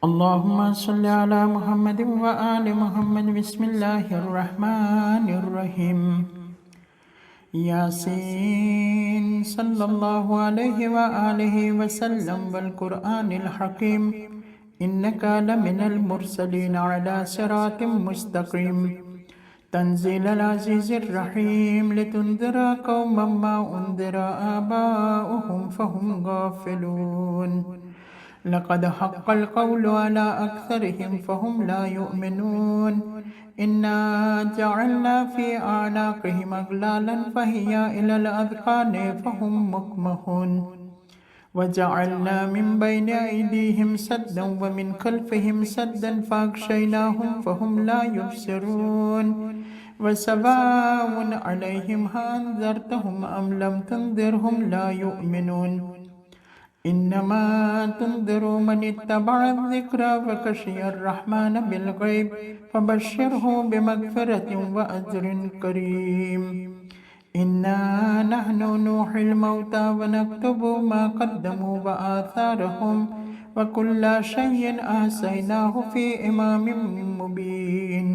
اللهم صل على محمد وآل محمد. بسم الله الرحمن الرحيم. ياسين صلى الله عليه وآله وسلم والقرآن الحكيم إنك لمن المرسلين على صراط مستقيم. تنزيل العزيز الرحيم لتنذر قوما ما أنذر آباؤهم فهم غافلون. لقد حق القول على أكثرهم فهم لا يؤمنون. إنا جعلنا في أعناقهم أغلالا فهي إلى الأذقان فهم مقمحون. وجعلنا من بين أيديهم سدا ومن خلفهم سدا فأغشيناهم فهم لا يبصرون. وسواء عليهم أنذرتهم أم لم تنذرهم لا يؤمنون. إنما تنذر من اتبع الذكر وخشي الرحمن بالغيب فبشره بمغفرة وأجر كريم. إنا نحن نحيي الموتى ونكتب ما قدموا وآثارهم وكل شيء أحصيناه في إمام مبين.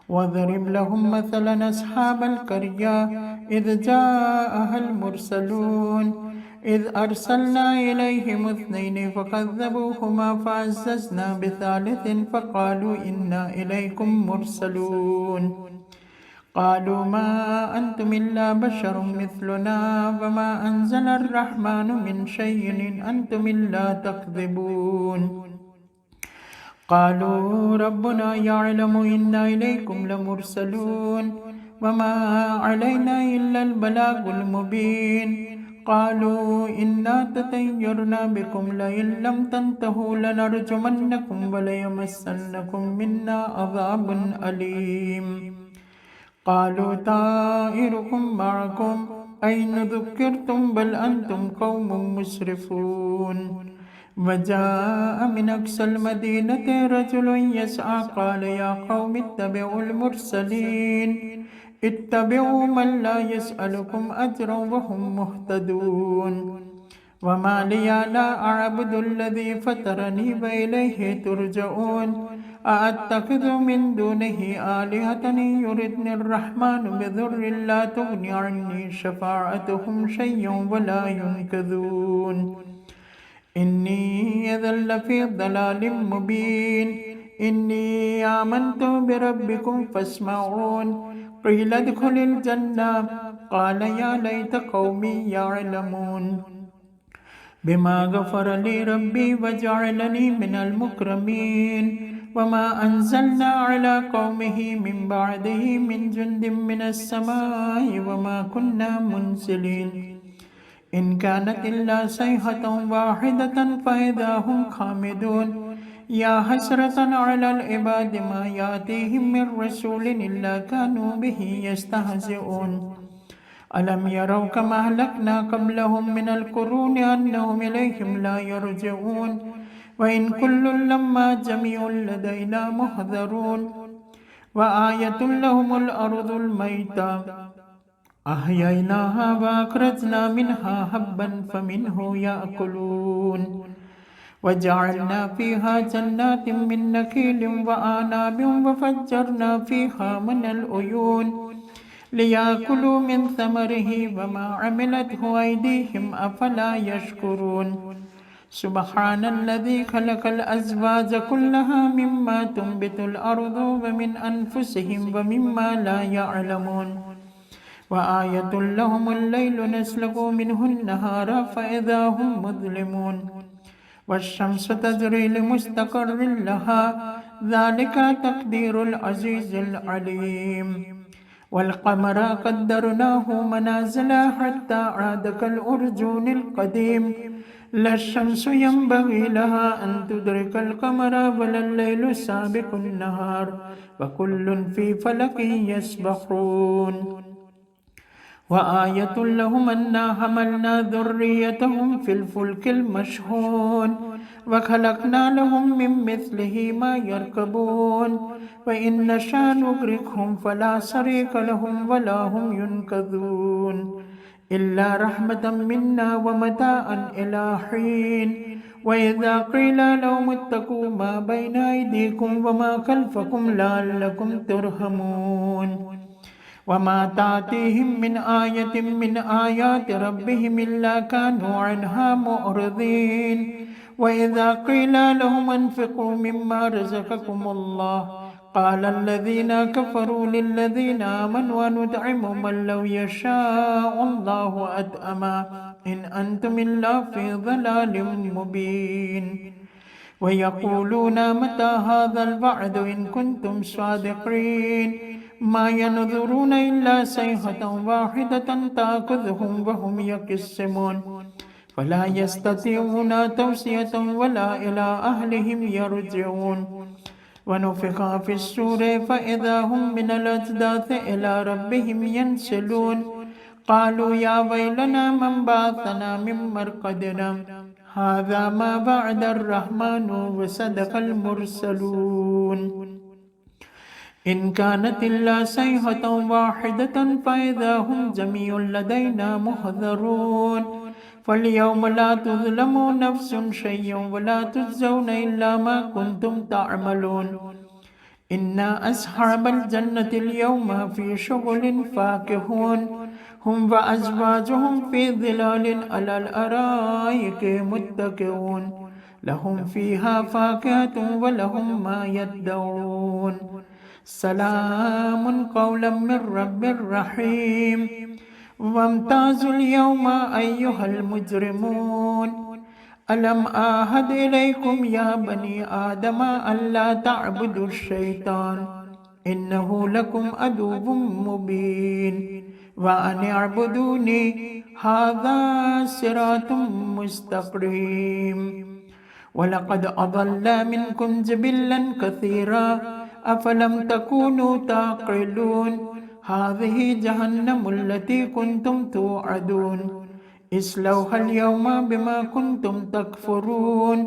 واضرب لهم مثلا أصحاب القرية إذ جاءها المرسلون إذ أرسلنا إليهم اثنين فكذبوهما فعززنا بثالث فقالوا إنا إليكم مرسلون. قالوا ما أنتم إلا بشر مثلنا وما أنزل الرحمن من شيء إن أنتم إلا تكذبون. قالوا ربنا يعلم إنا إليكم لمرسلون وما علينا إلا البلاغ المبين. قالوا إنا تطيرنا بكم لئن لم تنتهوا لنرجمنكم وليمسنكم منا عذاب أليم. قالوا طائركم معكم أين ذكرتم بل أنتم قوم مسرفون. وجاء من أقصى المدينة رجل يسعى قال يا قوم اتبعوا المرسلين اتبعوا من لا يسألكم أجرا وهم مهتدون. وما لي لا أعبد الذي فطرني وإليه ترجعون. أأتخذ من دونه آلهة يردني الرحمن بضر لا تغني عني شفاعتهم شيئا ولا ينقذون. إني إذا لفي ضلال مبين. إني آمنت بربكم فاسمعون. قيل ادخل الجنة قال يا ليت قومي يعلمون. بما غفر لي ربي وجعلني من المكرمين. وما أنزلنا على قومه من بعده من جند من السماء وما كنا منزلين. إن كانت إلا صيحة واحدة فإذا هم خامدون. يا حسرة على العباد ما يأتيهم من رسول إلا كانوا به يستهزئون. ألم يروا كما أهلكنا قبلهم من القرون أنهم إليهم لا يرجعون. وإن كل لما جميع لدينا محضرون. وآية لهم الأرض الميتة أحييناها وأخرجنا منها حبا فمنه يأكلون. وجعلنا فيها جنات من نخيل وأعناب وفجرنا فيها من العيون ليأكلوا من ثمره وما عملته أيديهم أفلا يشكرون. سبحان الذي خلق الأزواج كلها مما تنبت الأرض ومن أنفسهم ومما لا يعلمون. وآية لهم الليل نسلك منه النهار فإذا هم مظلمون. والشمس تجري لمستقر لها ذلك تقدير العزيز العليم. والقمر قدرناه منازل حتى عاد كالأرجون القديم. لا الشمس ينبغي لها أن تدرك القمر ولا الليل سابق النهار وكل في فلك يسبحون. وآية لهم أنا حملنا ذريتهم في الفلك المشحون وخلقنا لهم من مثله ما يركبون. وإن نشأ نغرقهم فلا صريخ لهم ولا هم ينقذون. إلا رحمة منا ومتاعا إلى حين وإذا قيل لهم اتقوا ما بين أيديكم وما خلفكم لعلكم ترحمون وما تأتيهم من آية من آيات ربهم إلا كانوا عنها معرضين وإذا قيل لهم أنفقوا مما رزقكم الله قال الذين كفروا للذين آمنوا أنطعم من لو يشاء الله أطعمه إن أنتم إلا في ضلال مبين ويقولون متى هذا الوعد إن كنتم صادقين ما ينظرون إلا صيحة واحدة تأخذهم وهم يقسمون فلا يستطيعون توصية ولا إلى أهلهم يرجعون ونفخ في السور فإذا هم من الأجداث إلى ربهم ينسلون قالوا يا ويلنا من بعثنا من مرقدنا هذا ما بعد الرحمن وصدق المرسلون إن كانت إلا صيحة واحدة فإذا هم جميع لدينا محضرون فاليوم لا تظلم نفس شيئا ولا تجزون إلا ما كنتم تعملون إنا أصحاب الجنة اليوم في شغل فاكهون هم وأزواجهم في ظلال على الأرائك متكئون لهم فيها فاكهة ولهم ما يدعون سلام قولا من رب رحيم وامتازوا اليوم أيها المجرمون ألم آهد إليكم يا بني آدم ألا تعبدوا الشيطان إنه لكم عدو مبين وأن اعبدوني هذا صراط مستقيم ولقد أضل منكم جبلا كثيرا أفلم تكونوا تعقلون هذه جهنم التي كنتم توعدون اصلوها اليوم بما كنتم تكفرون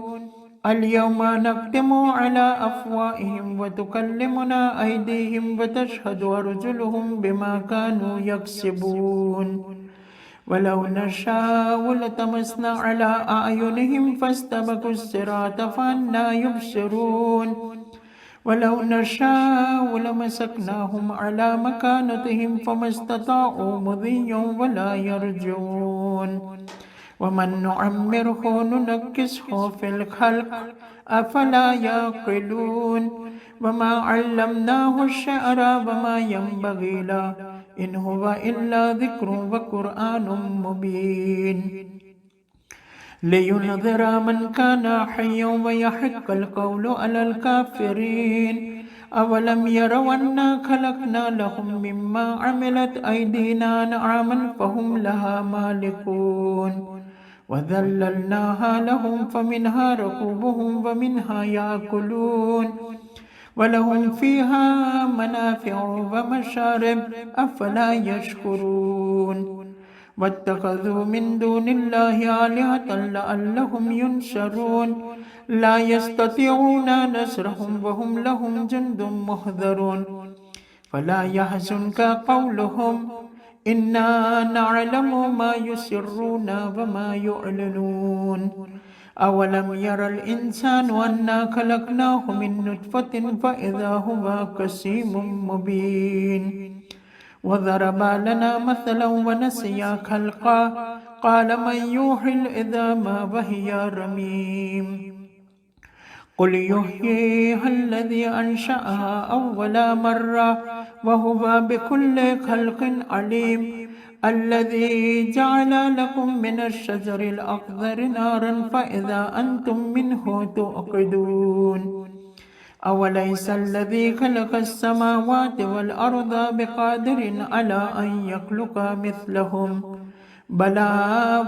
اليوم نختم على أفواههم وتكلمنا أيديهم وتشهد أرجلهم بما كانوا يكسبون ولو نشاء لطمسنا على أعينهم فاستبقوا الصراط فأنى يبصرون ولو نشاء لمسكناهم على مكانتهم فما استطاعوا مضيا ولا يرجعون ومن نعمره ننكسه في الخلق أفلا يعقلون وما علمناه الشعر وما ينبغي له إن هو إلا ذكر وقرآن مبين لينذر من كان حيا ويحق القول على الكافرين أولم يروا أنا خلقنا لهم مما عملت أيدينا أنعاما فهم لها مالكون وذللناها لهم فمنها ركوبهم ومنها يأكلون ولهم فيها منافع ومشارب أفلا يشكرون واتخذوا من دون الله آلهة لعلهم ينصرون لا يستطيعون نصرهم وهم لهم جند محضرون فلا يحزنك قولهم إنا نعلم ما يسرون وما يعلنون أولم ير الإنسان أنا خلقناه من نطفة فإذا هو خصيم مبين وضرب لنا مثلا ونسي خلقا قال من يحيي العظام وهي رميم قل يحييها الذي أنشأها أول مرة وهو بكل خلق عليم الذي جعل لكم من الشجر الأخضر نارا فإذا أنتم منه توقدون أوليس الذي خلق السماوات والأرض بقادر على أن يخلق مثلهم بلى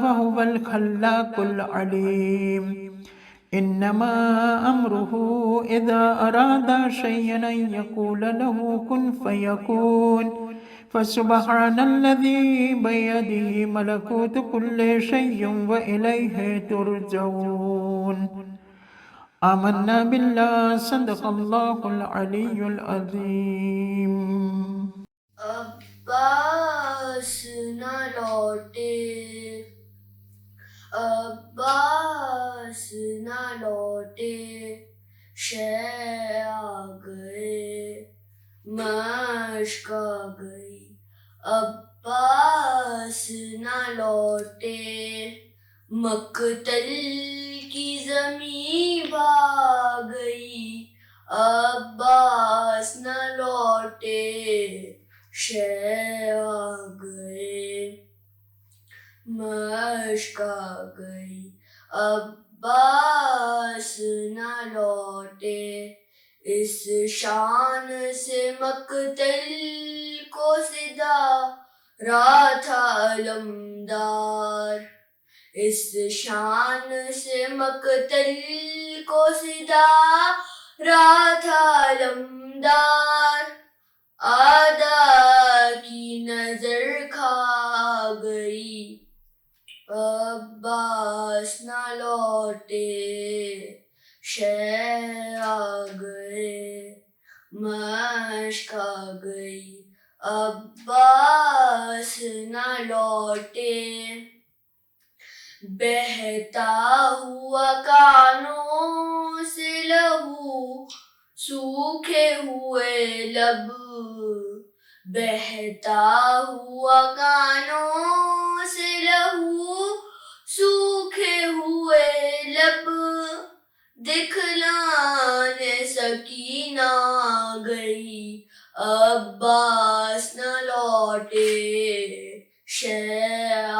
وهو الخلاق العليم إنما أمره إذا أراد شيئا أن يقول له كن فيكون فسبحان الذي بيده ملكوت كل شيء وإليه ترجعون آمنا بالله صدق الله العلي العظيم. عباس نہ لوٹے، عباس نہ لوٹے، شہ آ گئے، مشک آ گئی، عباس نہ لوٹے، مقتل کی زمین بھا گئی، عباس نہ لوٹے، شہ آ گئے، مشک آ گئی، عباس نہ لوٹے، اس شان سے مقتل کو صدا رہا تھا علمدار، اس شان سے مقتل کو صدا رہا تھا علمدار، آدھا کی نظر کھا گئی، عباس نہ لوٹے، شہ آ گئے، مشک آ گئی، عباس نہ لوٹے، بہتا ہوا کانوں سے لہو، سوکھے ہوئے لب، بہتا ہوا کانوں سے لہو، سوکھے ہوئے لب، دکھلانے سکینہ آ گئی، عباس نہ لوٹے، شہ آ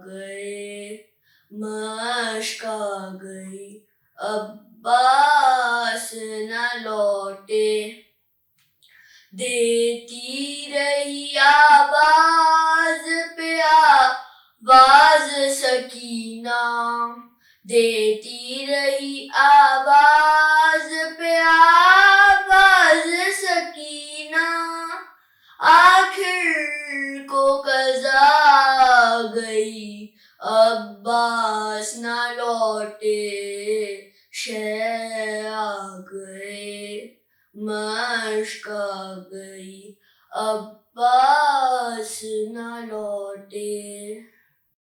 گئے، مشک آ گئی، عباس نہ لوٹے، دیتی رہی آواز پہ آواز سکینہ، دیتی رہی آواز پہ آواز سکینہ، آخر کو قضا آ گئی، عباس نہ لوٹے، شہ آ گئے، مشک آ گئی، عباس نہ لوٹے۔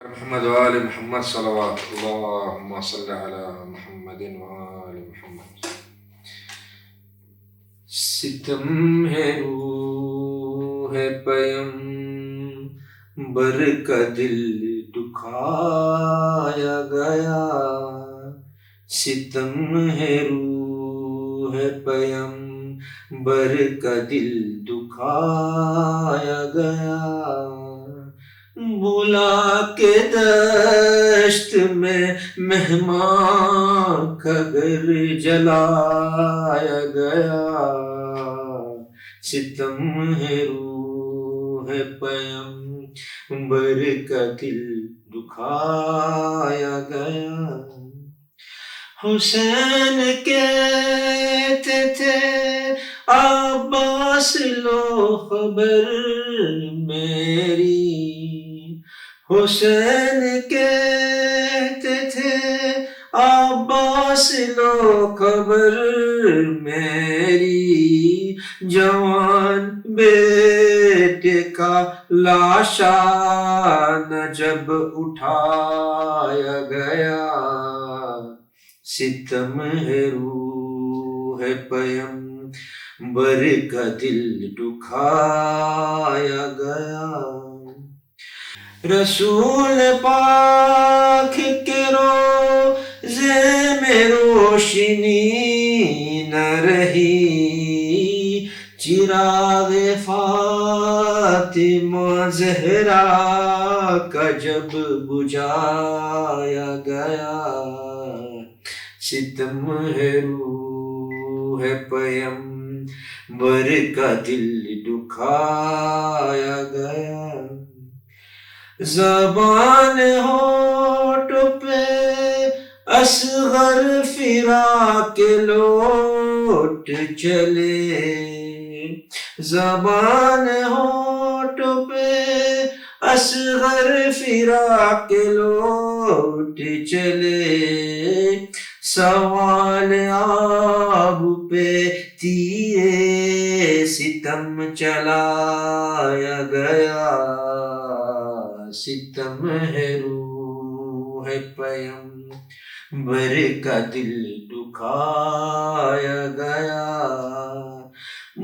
محمد وآل محمد صلوات اللہم صلی علی محمد وآل محمد۔ ستم ہے روح پیم بر کا دل دکھایا گیا، ستم ہے روح پیم بر کا دل دکھایا گیا، بلا کے دشت میں مہمان کا گھر جلایا گیا، ستم ہے روح پیم بر کا دل دکھایا گیا، حسین کہتے تھے عباس لو خبر میری، حسین کہتے تھے عباس لو خبر میری، جوان بیٹے کا لاشا نہ جب اٹھایا گیا، ستم ہے روح پیم بر کا دل دکھایا گیا، رسول پاک کے روضے میں روشنی نہ رہی، چراغ فاطمہ زہرا کا جب بجھایا گیا، ستم ہے روح پیم بر کا دل دکھایا گیا، زبان ہونٹ پہ اصغر فراق لوٹ چلے، زبان ہونٹ پہ اصغر فراق لوٹ چلے، سوال آب پہ تیرے ستم چلایا گیا، ستم ہے روح پیمبر کا دل دکھایا گیا،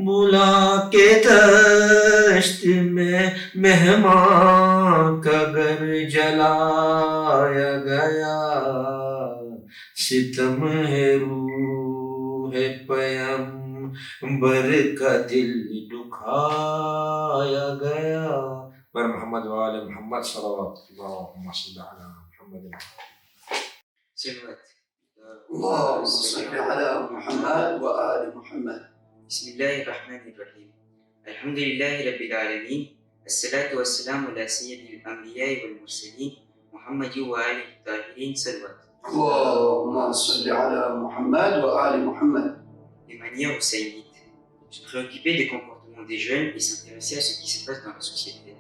بلا کے دشت میں مہمان کا گھر جلایا گیا، ستم ہے روح پیمبر کا دل دکھایا گیا۔ پر محمد وآل محمد صلوات اللہم صلی علی محمد۔ اللهم صل على محمد وآل محمد۔ بسم الله الرحمن الرحيم. الحمد لله رب العالمين، الصلاة والسلام على سيد الأنبياء والمرسلين محمد وآله الطاهرين صلوات. اللهم صل على محمد وآل محمد. De manière hussainite, se préoccuper des comportements des jeunes et s'intéresser à ce qui se passe dans la société.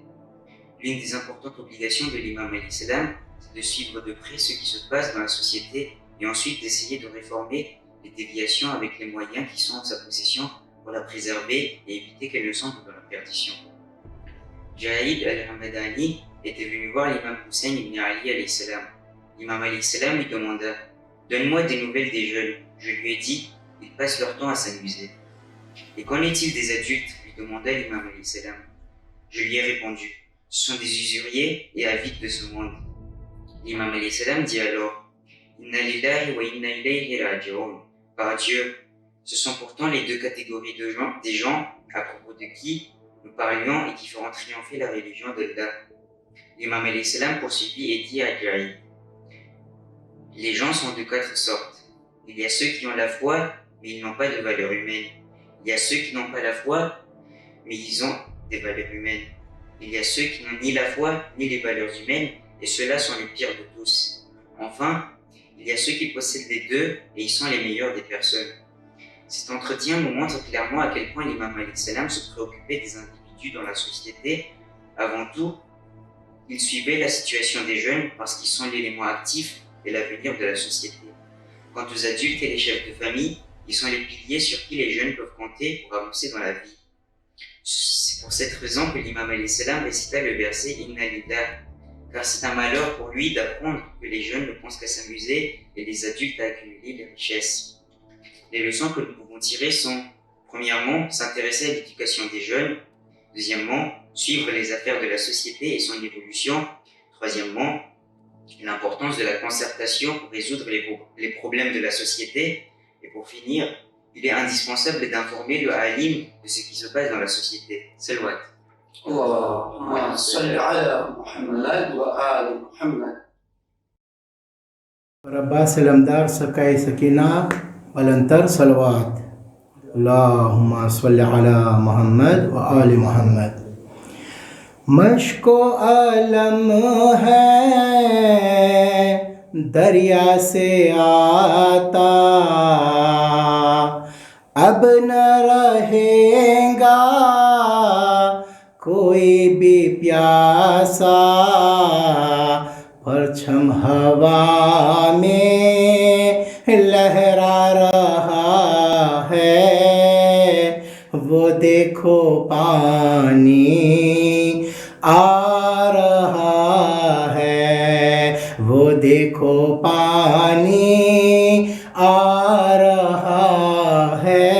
L'une des importantes obligations de l'imam alayhi salam, c'est de suivre de près ce qui se passe dans la société et ensuite d'essayer de réformer les déviations avec les moyens qui sont en sa possession pour la préserver et éviter qu'elle ne sombre dans la perdition. Jaïd al-Hamadani était venu voir l'imam Hussein ibn Ali alayhi salam. L'imam alayhi salam lui demanda « Donne-moi des nouvelles des jeunes ». Je lui ai dit « Ils passent leur temps à s'amuser ». « Et qu'en est-il des adultes ?» lui demanda l'imam alayhi salam. Je lui ai répondu « Ce sont des usuriers et avides de ce monde ». L'imam alayhi salam dit alors « Inna lillahi wa inna ilayhi raji'un ». Par Dieu, ce sont pourtant les deux catégories des gens à propos de qui nous parlions et qui feront triompher la religion d'Allah. L'imam alayhi salam poursuivit et dit à Jaïd: les gens sont de 4 sortes. Il y a ceux qui ont la foi, mais ils n'ont pas de valeur humaine. Il y a ceux qui n'ont pas la foi, mais ils ont des valeurs humaines. Il y a ceux qui n'ont ni la foi, ni les valeurs humaines, et ceux-là sont les pires de tous. Enfin, il y a ceux qui possèdent les deux, et ils sont les meilleurs des personnes. Cet entretien nous montre clairement à quel point l'imam alayhi salam se préoccupait des individus dans la société. Avant tout, il suivait la situation des jeunes parce qu'ils sont l'élément actif et l'avenir de la société. Quant aux adultes et les chefs de famille, ils sont les piliers sur qui les jeunes peuvent compter pour avancer dans la vie. C'est pour cette raison que l'imam alayhi salam récita le verset « Inna lillah », car c'est un malheur pour lui d'apprendre que les jeunes ne pensent qu'à s'amuser et les adultes à accumuler les richesses. Les leçons que nous pouvons tirer sont, premièrement, s'intéresser à l'éducation des jeunes, deuxièmement, suivre les affaires de la société et son évolution, troisièmement, l'importance de la concertation pour résoudre les problèmes de la société, et pour finir, il est indispensable d'informer le alim de ce qui se passe dans la société. Salawat. اللهم صل على محمد وآل محمد. ربا سلمدار سکائے سکینہ بلندر صلوات اللہم صل علی محمد و آل محمد. مشک و علم ہے دریا سے آتا، اب نہ رہے گا کوئی بھی پیاسا، پرچم ہوا میں لہرا رہا ہے، وہ دیکھو پانی آ رہا ہے، وہ دیکھو پانی آ رہا ہے،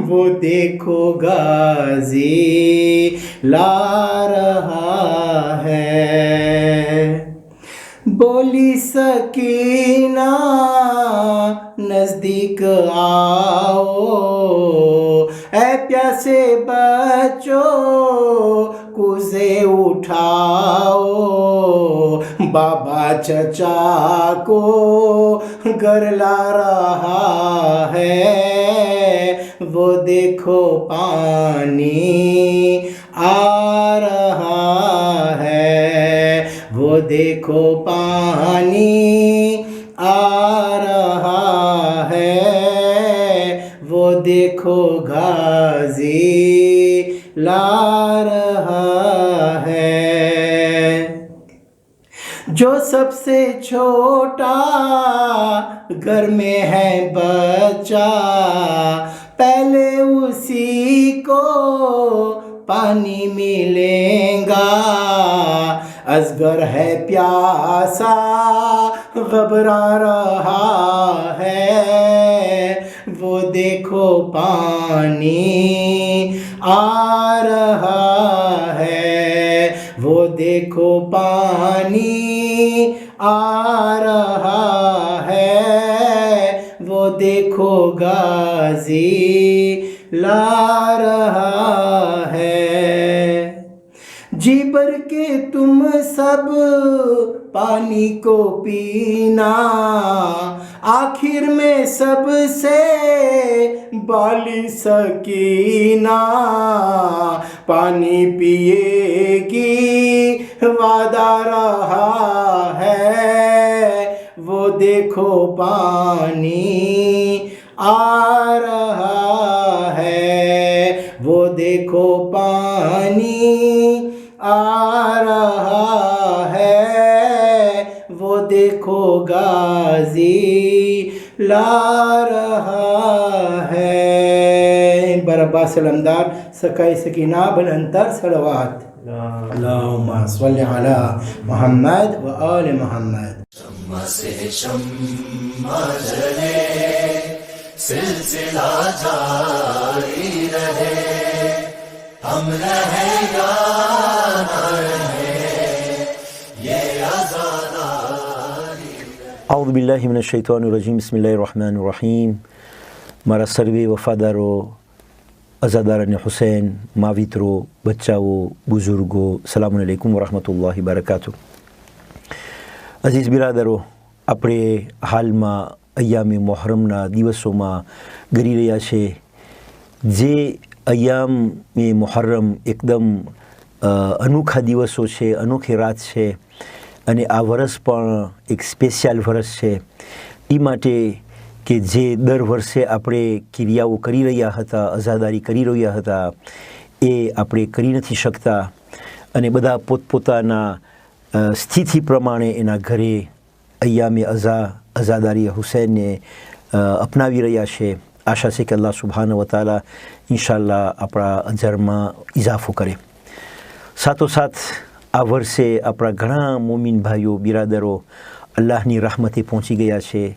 وہ دیکھو غازی لا رہا ہے. بولی سکینہ نزدیک آؤ، اے پیاسے بچو کوزے اٹھاؤ، بابا چچا کو گھر لا رہا ہے، وہ دیکھو پانی آ رہا ہے، وہ دیکھو پانی آ رہا ہے، وہ دیکھو غازی لا رہا ہے. جو سب سے چھوٹا گھر میں ہے بچہ، پہلے اسی کو पानी मिलेगा। अजगर है प्यासा घबरा रहा है, वो देखो पानी आ रहा है, वो देखो पानी आ रहा है, वो देखो गाजी ला रहा है। जी भर के तुम सब पानी को पीना, आखिर में सबसे बाली सकीना पानी पिएगी वादा रहा है, वो देखो पानी आ रहा है, वो देखो पानी आ रहा है, वो देखो गाजी ला रहा है। बरब्बा सलमदार सकाई सकीना बुलंदतर सलवात अल्लाहुम्मा सल्लि अला मुहम्मद व आले मुहम्मद। शम्मा से शम्मा जले, सिलसिला जारी रहे, हम रहे या ना रहे, ये आज़ादारी। औज़ु बिल्लाहि मिनश शैतानिर रजीम, बिस्मिल्लाहिर रहमानिर रहीम। મારા સર્વે વફાદારો, અઝાદારાને હુસૈન, માવિત્રો, બચ્ચાઓ, બુઝુર્ગો, સલામ અલૈકુમ વરહમતુલ્લાહિ વબરકાતુહ। અઝીઝ બિરાદરો, આપણે હાલમાં અય્યામે મોહરમના દિવસોમાં ગરી રહ્યા છે। જે અય્યામે મોહરમ એકદમ અનોખા દિવસો છે, અનોખી રાત છે, અને આ વર્ષ પણ એક સ્પેશિયલ વર્ષ છે। એ માટે કે જે દર વર્ષે આપણે ક્રિયાઓ કરી રહ્યા હતા, અઝાદારી કરી રહ્યા હતા, એ આપણે કરી નથી શકતા, અને બધા પોતપોતાના સ્થિતિ પ્રમાણે એના ઘરે અય્યામે અઝાદારી હુસૈનને અપનાવી રહ્યા છે। આશા છે કે અલ્લાહ સુબ્હાનહુ વ તઆલા ઇન્શાઅલ્લાહ આપણા અજરમાં ઇજાફો કરે। સાથોસાથ આ વર્ષે આપણા ઘણા મોમિન ભાઈઓ બિરાદરો અલ્લાહની rahmતે પહોંચી ગયા છે,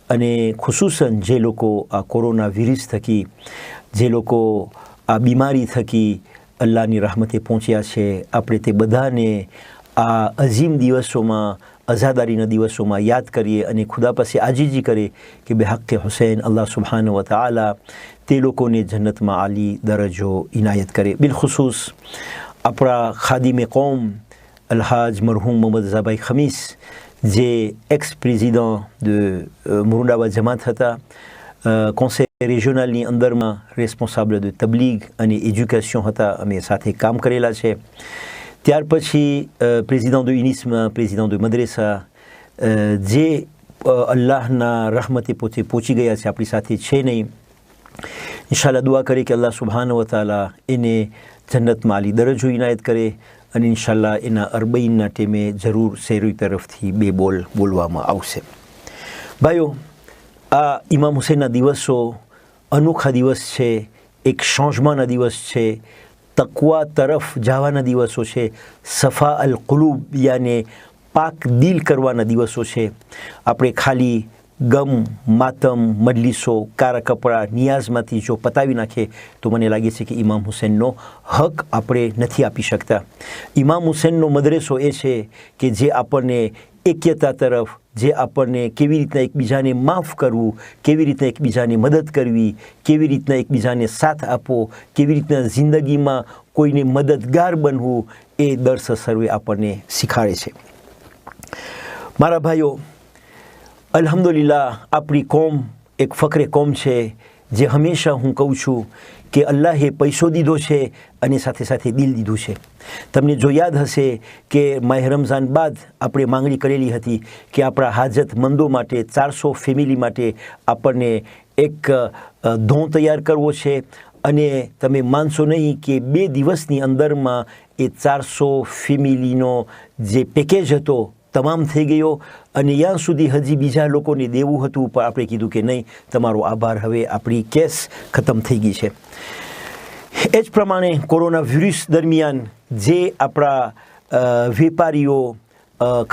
અને ખુસૂસન જે લોકો આ કોરોના વિરુદ્ધ થકી, જે લોકો આ બીમારી થકી અલ્લાહની rahmતે પહોંચ્યા છે, આપણે તે બધાને આ અઝીમ દિવસોમાં, અઝાદારીના દિવસોમાં યાદ કરીએ અને ખુદા પાસે આજીજી કરે કે બેહક્કે હુસૈન અલ્લાહ સુબ્હાનહુ વ તઆલા તે લોકોને જન્નતમાં આલી દરજ્જો ઇનાયત કરે। બિલખુસૂસ આપણા ખાદિમે કૌમ અલ્હાજ મરહૂમ મોહમ્મદ રઝાભાઈ ખમીસ, જે એક્સ પ્રેસિડન્ટ de મુરુદાબાદ જમાત હતા, કોન્સેલ રિજિયોનલની અંદરમાં રેસ્પોન્સાબલ de તબલીગ અને એજ્યુકેશન હતા, અમે સાથે કામ કરેલા છે। ત્યાર પછી પ્રેસિડન્ટ de યુનિસ્મ, પ્રેસિડન્ટ de મદ્રેસા, જે અલ્લાહના રહમતે પોતે પહોંચી ગયા છે, આપણી સાથે છે નહીં। ઇન્શાઅલ્લાહ દુઆ કરે કે અલ્લાહ સુબ્હાનહુ વ તઆલા એને જન્નતમાં આલી દરજ્જો ઇનાયત કરે, અને ઇન્શાઅલ્લાહ એના અરબઈનના ટેમે જરૂર શેરી તરફથી બે બોલ બોલવામાં આવશે। ભાઈઓ, આ ઇમામ હુસૈનના દિવસો અનોખા દિવસ છે, એક ચેન્જમાંના દિવસ છે, તકવા તરફ જવાના દિવસો છે, સફા અલ કુલુબ યાને પાક દિલ કરવાના દિવસો છે। આપણે ખાલી ગમ, માતમ, મજલિસો, કારા કપડા, નિયાઝમાંથી જો પતાવી નાખે તો મને લાગે છે કે ઇમામ હુસૈનનો હક આપણે નથી આપી શકતા। ઇમામ હુસૈનનો મદ્રેસો એ છે કે જે આપણને એક્યતા તરફ, જે આપણને કેવી રીતના એકબીજાને માફ કરવું, કેવી રીતના એકબીજાને મદદ કરવી, કેવી રીતના એકબીજાને સાથ આપવો, કેવી રીતના જિંદગીમાં કોઈને મદદગાર બનવું, એ દર સર્વે આપણને શીખવાડે છે। મારા ભાઈઓ, અલ્હમ્દુલિલ્લાહ આપણી કોમ એક ફકરે કોમ છે, જે હંમેશા હું કહું છું કે અલ્લાહે પૈસો દીધો છે અને સાથે સાથે દિલ દીધું છે। તમને જો યાદ હશે કે માહ રમઝાન બાદ આપણે માંગણી કરેલી હતી કે આપણા હાજતમંદો માટે 400 ફેમિલી માટે આપણને એક ધોં તૈયાર કરવો છે, અને તમે માનશો નહીં કે 2 દિવસની અંદરમાં એ 400 ફેમિલીનો જે પેકેજ હતો તમામ થઈ ગયો, અને ત્યાં સુધી હજી બીજા લોકોને દેવું હતું, પણ આપણે કીધું કે નહીં, તમારો આભાર, હવે આપણી કેસ ખતમ થઈ ગઈ છે। એ જ પ્રમાણે કોરોના વાયરસ દરમિયાન જે આપણા વેપારીઓ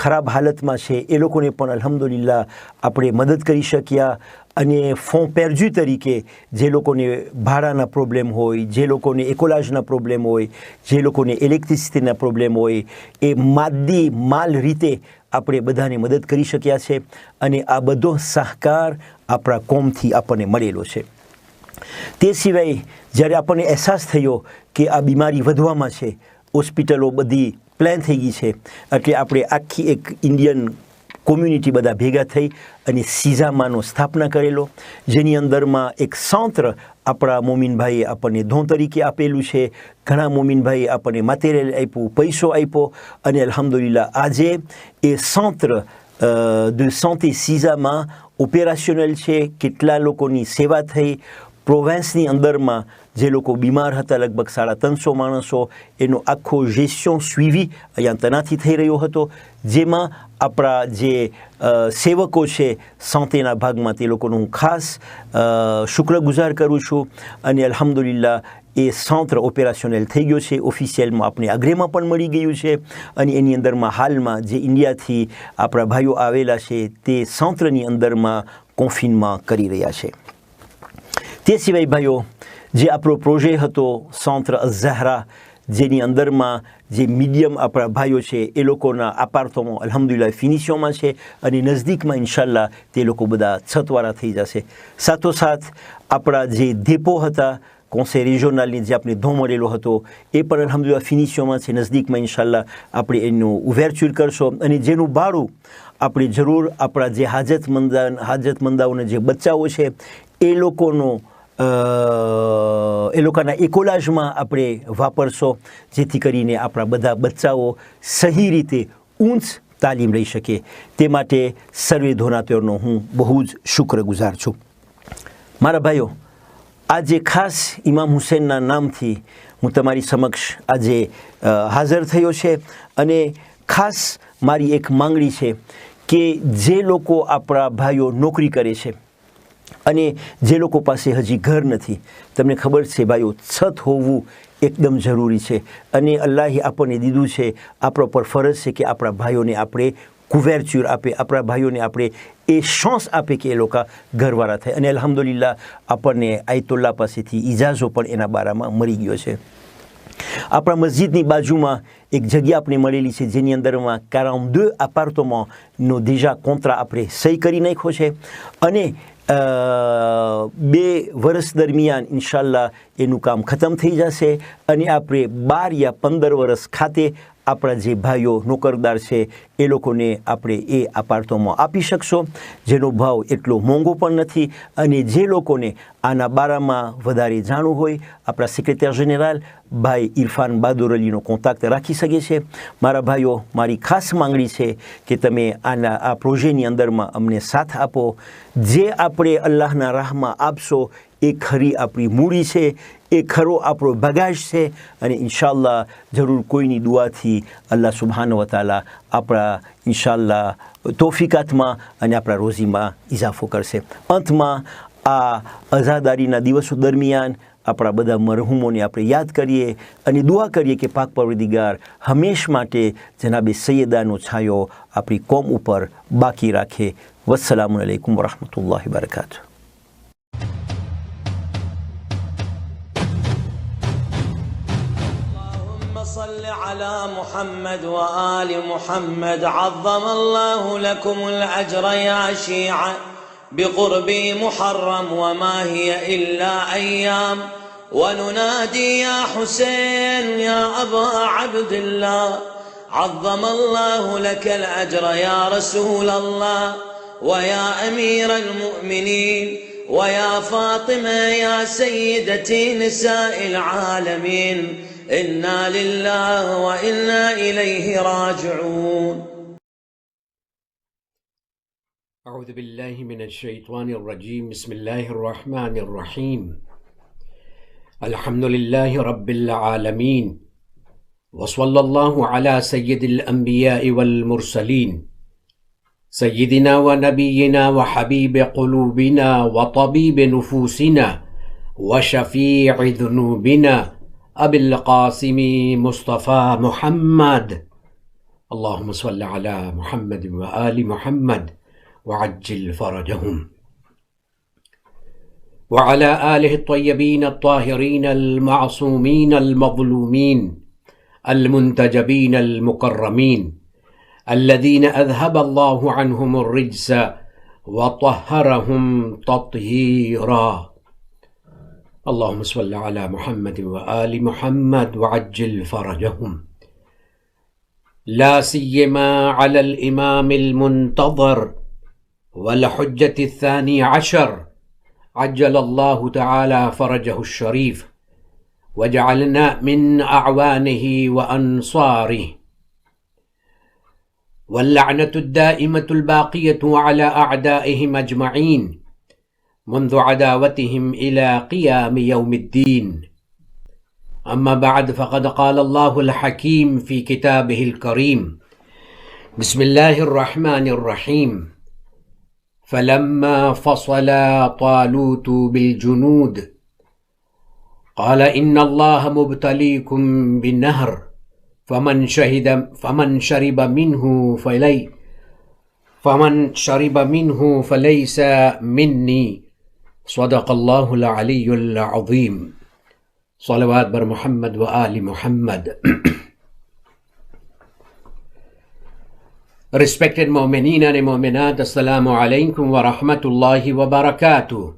ખરાબ હાલતમાં છે એ લોકોને પણ અલ્હમ્દુલિલ્લાહ આપણે મદદ કરી શક્યા. અને ફોન પેરજુ તરીકે જે લોકોને ભાડાના પ્રોબ્લેમ હોય, જે લોકોને એકોલાજના પ્રોબ્લેમ હોય, જે લોકોને ઇલેક્ટ્રિસિટીના પ્રોબ્લેમ હોય, એ માદી માલ રીતે આપણે બધાને મદદ કરી શક્યા છે. અને આ બધો સહકાર આપણા કોમથી આપણને મળેલો છે. તે સિવાય જ્યારે આપણને અહેસાસ થયો કે આ બીમારી વધવામાં છે, હોસ્પિટલો બધી પ્લાન થઈ ગઈ છે, એટલે આપણે આખી એક ઇન્ડિયન કોમ્યુનિટી બધા ભેગા થઈ અને સીઝામાનો સ્થાપના કરેલો, જેની અંદરમાં એક સંત્ર આપણા મોમીનભાઈએ આપણને ધોં તરીકે આપેલું છે. ઘણા મોમીનભાઈએ આપણને મટીરિયલ આપ્યું, પૈસો આપ્યો. અને અલ્હમ્દુલિલ્લાહ આજે એ સંત્ર de santé સીઝામાં ઓપરેશનલ છે. કેટલા લોકોની સેવા થઈ. પ્રોવિન્સની અંદરમાં જે લોકો બીમાર હતા, લગભગ 350 માણસો, એનો આખો જેસ્યોન સુઈવી અહીંયા તનાથી થઈ રહ્યો હતો, જેમાં આપણા જે સેવકો છે સંતેના ભાગમાં, તે લોકોનું હું ખાસ શુક્રગુજાર કરું છું. અને અલ્હમ્દુલિલ્લાહ એ સંત્ર ઓપરેશનલ થઈ ગયો છે. ઓફિશિયલમાં આપણે આગ્રેમાં પણ મળી ગયું છે. અને એની અંદરમાં હાલમાં જે ઇન્ડિયાથી આપણા ભાઈઓ આવેલા છે તે સંત્રની અંદરમાં કોન્ફિનમાં કરી રહ્યા છે. તે સિવાય ભાઈઓ, જે આપણો પ્રોજે હતો સંત્ર અઝહરા, જેની અંદરમાં જે મીડિયમ આપણા ભાઈઓ છે એ લોકોના અપાર્ટમેન્ટ અલ્હમ્દુલિલ્લાહ ફિનિશોમાં છે. અને નજદીકમાં ઇન્શાલ્લાહ તે લોકો બધા છતવાળા થઈ જશે. સાથોસાથ આપણા જે ડેપો હતા કોન્સેલ રિજિયોનલની, જે આપણે ધો મળેલો હતો, એ પણ અલ્હમ્દુલિલ્લાહ ફિનિશોમાં છે. નજદીકમાં ઇન્શાલ્લાહ આપણે એનું ઉવેરચુર કરશો. અને જેનું ભાડું આપણે જરૂર આપણા જે હાજતમંદાઓના જે બચ્ચાઓ છે એ લોકોના એકોલાજમાં આપણે વાપરશો, જેથી કરીને આપણા બધા બચ્ચાઓ સહી રીતે ઊંચ તાલીમ લઈ શકે. તે માટે સર્વે ધોનાત્યોરનો હું બહુ જ શુક્રગુજાર છું. મારા ભાઈઓ, આજે ખાસ ઇમામ હુસૈનના નામથી હું તમારી સમક્ષ આજે હાજર થયો છે. અને ખાસ મારી એક માંગણી છે કે જે લોકો આપણા ભાઈઓ નોકરી કરે છે અને જે લોકો પાસે હજી ઘર નથી, તમને ખબર છે ભાઈઓ, છત હોવું એકદમ જરૂરી છે. અને અલ્લાહે આપણને દીધું છે, આપણા પર ફરજ છે કે આપણા ભાઈઓને આપણે કુવેરચ્યુર આપે, આપણા ભાઈઓને આપણે એ શાંસ આપે કે એ લોકો ઘરવાળા થાય. અને અલ્હમ્દુલિલ્લાહ આપણને આયતુલ્લાહ પાસેથી ઇજાઝો પણ એના બારામાં મળી ગયો છે. આપણા મસ્જિદની બાજુમાં એક જગ્યા આપણે મળેલી છે, જેની અંદરમાં 42 અપાર્ટમેન્ટનો déjà કોન્ટ્રા આપણે સહી કરી નાખ્યો છે. અને 2 વર્ષ દરમિયાન ઇન્શાલ્લાહ એનું કામ ખતમ થઈ જશે. અને આપણે 12 યા 15 વર્ષ ખાતે આપણા જે ભાઈઓ નોકરદાર છે એ લોકોને આપણે એ અપાર્ટમેન્ટ આપી શકશો, જેનો ભાવ એટલો મોંઘો પણ નથી. અને જે લોકોને આના બારામાં વધારે જાણવું હોય, આપણા સેક્રેટરી જનરલ ભાઈ ઇરફાન બહાદુર અલીનો કોન્ટેક્ટ રાખી શકે છે. મારા ભાઈઓ, મારી ખાસ માંગણી છે કે તમે આ પ્રોજેક્ટની અંદરમાં અમને સાથ આપો. જે આપણે અલ્લાહના રાહમાં આપશો એ ખરી આપણી મૂડી છે, એ ખરો આપણો બગાજ છે. અને ઇન્શાલ્લાહ જરૂર કોઈની દુઆથી અલ્લાહ સુબહાન વ તઆલા આપણા ઇન્શાલ્લાહ તોફીકાતમાં અને આપણા રોજીમાં ઇજાફો કરશે. અંતમાં આ અઝાદારીના દિવસો દરમિયાન આપણા બધા મરહૂમોને આપણે યાદ કરીએ અને દુઆ કરીએ કે પાક પરવરદિગાર હંમેશ માટે જનાબે સૈયદાનો છાયો આપણી કોમ ઉપર બાકી રાખે. વસ્સલામુ અલૈકુમ વરહમતુલ્લાહિ વબરકાતુહ. صل على محمد وآل محمد عظم الله لكم الأجر يا شيعة بقرب محرم وما هي إلا أيام وننادي يا حسين يا أبا عبد الله عظم الله لك الأجر يا رسول الله ويا أمير المؤمنين ويا فاطمة يا سيدتي نساء العالمين إنا لله وإنا إليه راجعون. أعوذ بالله من الشيطان الرجيم. بسم الله الرحمن الرحيم. الحمد لله رب العالمين وصلى الله على سيد الأنبياء والمرسلين سيدنا ونبينا وحبيب قلوبنا وطبيب نفوسنا وشفيع ذنوبنا أبي القاسم مصطفى محمد اللهم صل على محمد وآل محمد وعجل فرجهم وعلى آله الطيبين الطاهرين المعصومين المظلومين المنتجبين المكرمين الذين أذهب الله عنهم الرجس وطهرهم تطهيرا اللهم صل على محمد وآل محمد وعجل فرجهم لا سيما على الإمام المنتظر والحجة الثاني عشر عجل الله تعالى فرجه الشريف وجعلنا من أعوانه وأنصاره واللعنة الدائمة الباقية على أعدائهم أجمعين منذ عداوتهم إلى قيام يوم الدين أما بعد فقد قال الله الحكيم في كتابه الكريم بسم الله الرحمن الرحيم فلما فصل طالوت بالجنود قال إن الله مبتليكم بالنهر فمن شرب منه فليس مني صدق الله العلي العظيم صلوات بر محمد وآل محمد. Respected Mu'mineen and Mu'minat, Assalamu alaikum wa rahmatullahi wa barakatuh.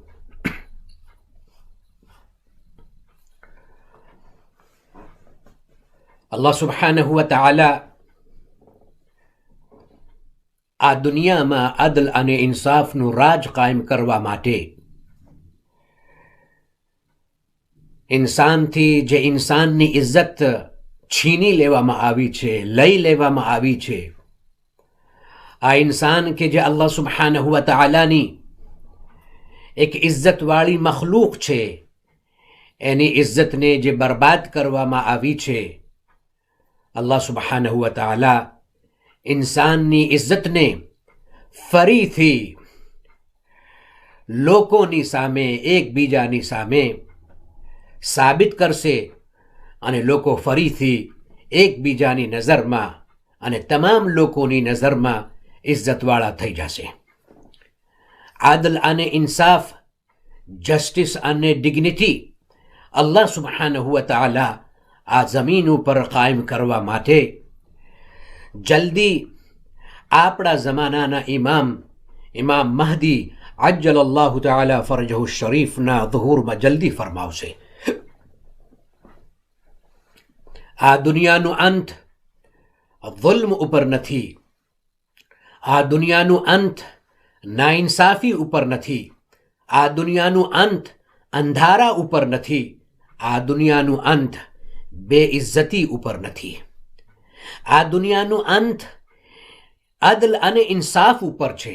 Allah subhanahu wa ta'ala આ દુનિયામાં અદલ અને ઇન્સાફનું રાજ કાયમ કરવા માટે ઇન્સાનથી જે ઇન્સાનની ઇજ્જત છીની લેવામાં આવી છે, લઈ લેવામાં આવી છે, આ ઇન્સાન કે જે અલ્લાહ સુબ્હાનહુ વ તઆલાની એક ઇજ્જતવાળી મખલૂક છે, એની ઇજ્જતને જે બરબાદ કરવામાં આવી છે, અલ્લાહ સુબ્હાનહુ વ તઆલા ઇન્સાનની ઇજ્જતને ફરીથી લોકોની સામે, એકબીજાની સામે સાબિત કરશે અને લોકો ફરીથી એકબીજાની નજરમાં અને તમામ લોકોની નજરમાં ઇજ્જતવાળા થઈ જશે. આદલ અને ઇન્સાફ, જસ્ટિસ અને ડિગ્નિટી અલ્લાહ સુબ્હાનહુ વ તઆલા આ જમીન ઉપર કાયમ કરવા માટે જલ્દી આપણા જમાનાના ઇમામ મહદી અજ્જલલ્લાહુ તઆલા ફરજહુ શરીફના ઝુહૂરમાં જલ્દી ફરમાવશે. આ દુનિયાનું અંત ઝુલ્મ ઉપર નથી, આ દુનિયાનું અંત નાઇન્સાફી ઉપર નથી, આ દુનિયાનું અંત અંધારા ઉપર નથી, આ દુનિયાનું અંત બેઇજ્જતી ઉપર નથી, આ દુનિયાનું અંત અદલ અને ઇન્સાફ ઉપર છે,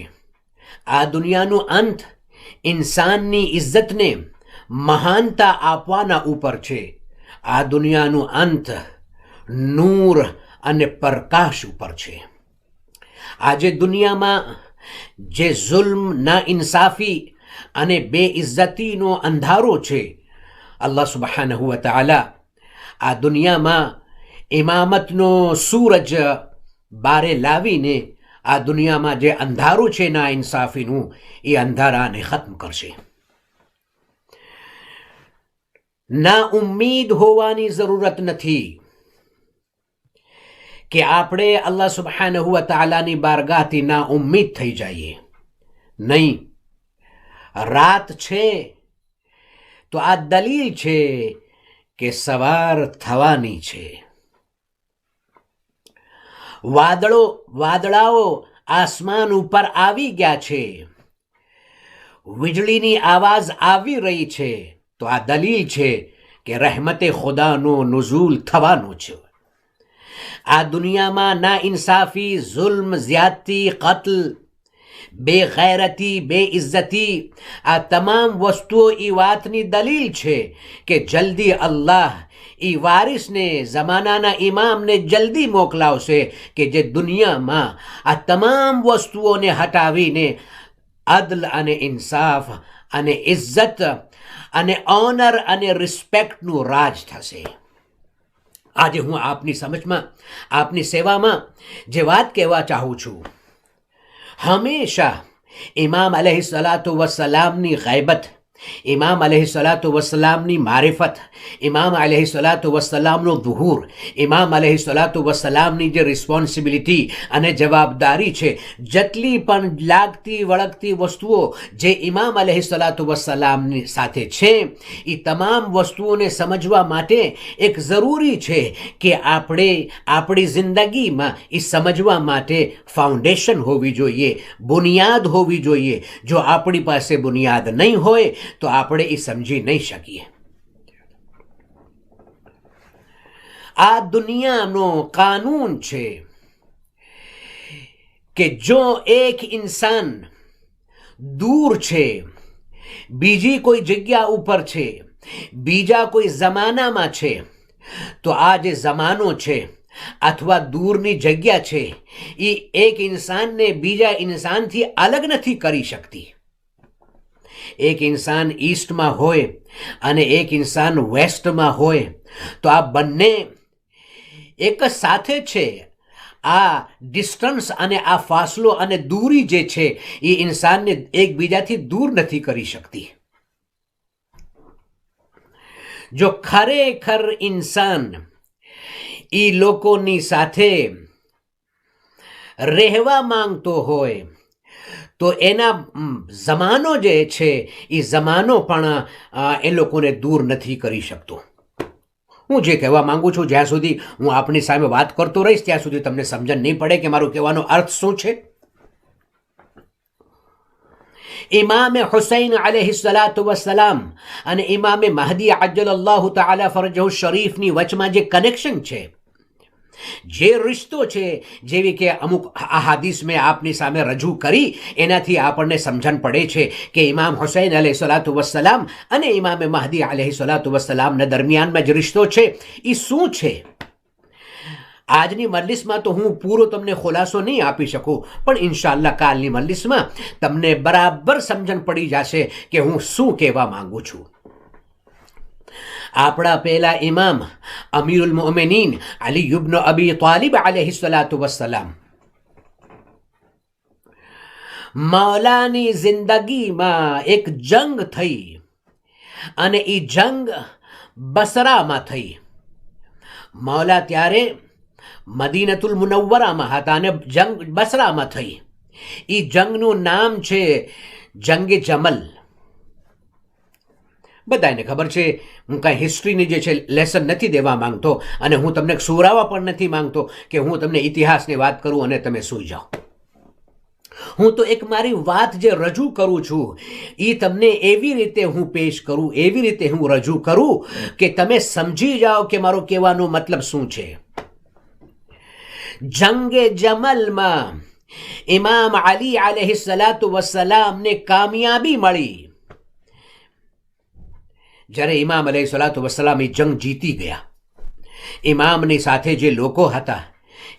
આ દુનિયાનું અંત ઇન્સાનની ઇજ્જતને મહાનતા આપવાના ઉપર છે, આ દુનિયાનું અંત નૂર અને પ્રકાશ ઉપર છે. આજે દુનિયામાં જે જુલ્મ, નાઇન્સાફી અને બેઇજ્જતીનો અંધારો છે, અલ્લાહ સુબ્હાનહુ વ તઆલા આ દુનિયામાં ઇમામતનો સૂરજ બારે લાવીને આ દુનિયામાં જે અંધારું છે નાઇન્સાફીનું, એ અંધારાને ખત્મ કરશે. ના ઉમ્મીદ હોવાની જરૂરત નથી કે આપણે અલ્લાહ સુબ્હાનહુ વ તઆલાની બારગાહથી ના ઉમ્મીદ થઈ જઈએ. નહીં, રાત છે તો આ દલીલ છે કે સવાર થવાની છે. વાદળાઓ આસમાન ઉપર આવી ગયા છે, વીજળીની આવાજ આવી રહી છે, તો આ દલીલ છે કે રહેમતે ખુદાનો નુઝૂલ થવાનો છે. આ દુનિયામાં ના ઇન્સાફી, ઝુલ્મ, જ્યાદતી, કત્લ, બેગૈરતી, બેઇજ્જતી, આ તમામ વસ્તુઓ એ વાતની દલીલ છે કે જલ્દી અલ્લાહ એ વારિસને, જમાનાના ઇમામને જલ્દી મોકલાવશે કે જે દુનિયામાં આ તમામ વસ્તુઓને હટાવીને અદલ અને ઇન્સાફ અને ઇજ્જત અને ઓનર અને રિસ્પેક્ટનું રાજ થશે. આજે હું આપની સમજમાં, આપની સેવામાં જે વાત કહેવા ચાહું છું, હંમેશા ઇમામ અલૈહિસ્સલાતુ વસ્સલામની ગૈબત, ઇમામ અલૈહિસ્સલાતુ વસ્સલામની મારિફત, ઇમામ અલૈહિસ્સલાતુ વસ્સલામનો ઝુહૂર, ઇમામ અલૈહિસ્સલાતુ વસ્સલામની જે રિસ્પોન્સિબિલિટી અને જવાબદારી છે, જેટલી પણ લાગતી વળગતી વસ્તુઓ જે ઇમામ અલૈહિસ્સલાતુ વસ્સલામની સાથે છે, એ તમામ વસ્તુઓને સમજવા માટે એક જરૂરી છે કે આપણે આપણી જિંદગીમાં એ સમજવા માટે ફાઉન્ડેશન હોવી જોઈએ, બુનિયાદ હોવી જોઈએ. જો આપણી પાસે બુનિયાદ નહીં હોય તો આપણે એ સમજી નહીં શકીએ. આ દુનિયાનો કાનૂન છે કે જો એક ઇન્સાન દૂર છે, બીજી કોઈ જગ્યા ઉપર છે, બીજા કોઈ જમાનામાં છે, તો આ જે જમાનો છે અથવા દૂરની જગ્યા છે એ એક ઇન્સાનને બીજા ઇન્સાનથી અલગ નથી કરી શકતી. એક ઇન્સાન ઈસ્ટમાં હોય અને એક ઇન્સાન વેસ્ટમાં હોય તો આ બંને એક જ સાથે છે. આ ડિસ્ટન્સ અને આ ફાસલો અને દૂરી જે છે એ ઇન્સાનને એકબીજાથી દૂર નથી કરી શકતી. જો ખરેખર ઇન્સાન એ લોકોની સાથે રહેવા માંગતો હોય તો એના જમાનો જે છે એ જમાનો પણ એ લોકોને દૂર નથી કરી શકતો. હું જે કહેવા માંગુ છું, જ્યાં સુધી હું આપની સામે વાત કરતો રહીશ ત્યાં સુધી તમને સમજણ નહીં પડે કે મારો કહેવાનો અર્થ શું છે. ઇમામે હુસૈન અલૈહિસ્સલાતુ વસ્સલામ અને ઇમામે મહદી અજ્જલલ્લાહુ તઆલા ફરજહુ શરીફની વચમાં જે કનેક્શન છે, જે રિશ્તો છે, જેવી કે અમુક અહાદીસ મેં આપની સામે રજૂ કરી, એનાથી આપણને સમજણ પડે છે કે ઇમામ હુસૈન અલૈહિસ્સલાતુ વસ્સલામ અને ઇમામે મહદી અલૈહિસ્સલાતુ વસ્સલામના દરમિયાનમાં જે રિશ્તો છે એ શું છે. આજની મજલિસમાં તો હું પૂરો તમને ખુલાસો નહીં આપી શકું, પણ ઇન્શાઅલ્લાહ કાલની મજલિસમાં તમને બરાબર સમજણ પડી જશે કે હું શું કહેવા માંગુ છું. આપણા પહેલા ઇમામ અમીરુલ મોમિનીન અલી ઇબ્ન અબી તાલિબ અલૈહિસ્સલાતુ વસ્સલામ મૌલાની જિંદગીમાં એક જંગ થઈ અને એ જંગ બસરામાં થઈ. મૌલા ત્યારે મદીનતુલ મુનવ્વરામાં હતા અને જંગ બસરામાં થઈ. એ જંગનું નામ છે જંગે જમલ. બધાને ખબર છે. હું કાંઈ હિસ્ટ્રીની જે છે લેસન નથી દેવા માંગતો અને હું તમને સુરાવા પણ નથી માંગતો કે હું તમને ઇતિહાસની વાત કરું અને તમે સૂઈ જાઓ. હું તો એક મારી વાત જે રજૂ કરું છું એ તમને એવી રીતે હું પેશ કરું, એવી રીતે હું રજૂ કરું કે તમે સમજી જાઓ કે મારો કહેવાનો મતલબ શું છે. જંગે જમલમાં ઇમામ અલી અલૈહિસ્સલાતુ વસ્સલામને કામયાબી મળી. જ્યારે ઇમામ અલૈહિસ્સલાતુ વસ્સલામ એ જંગ જીતી ગયા, ઇમામની સાથે જે લોકો હતા,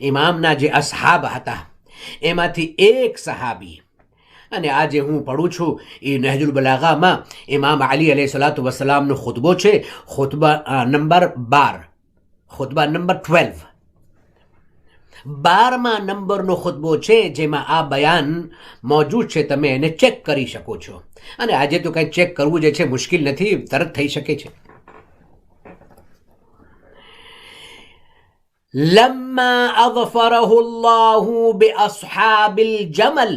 ઇમામના જે અસહાબ હતા, એમાંથી એક સહાબી, અને આજે હું પઢું છું એ નહજુલ બલાગામાં ઇમામ અલી અલૈહિસ્સલાતુ વસ્સલામનો ખુતબો છે, ખુતબા નંબર 12, ખુતબા નંબર 12, 12મા નંબરનો ખુતબો છે જેમાં આ બયાન મોજૂદ છે. તમે એને ચેક કરી શકો છો. અને આજે તો કંઈ ચેક કરવું જે છે મુશ્કેલ નથી, તરત થઈ શકે છે. લમ્મા અગફરહુ અલ્લાહુ બિઅસ્હાબિલ જમલ,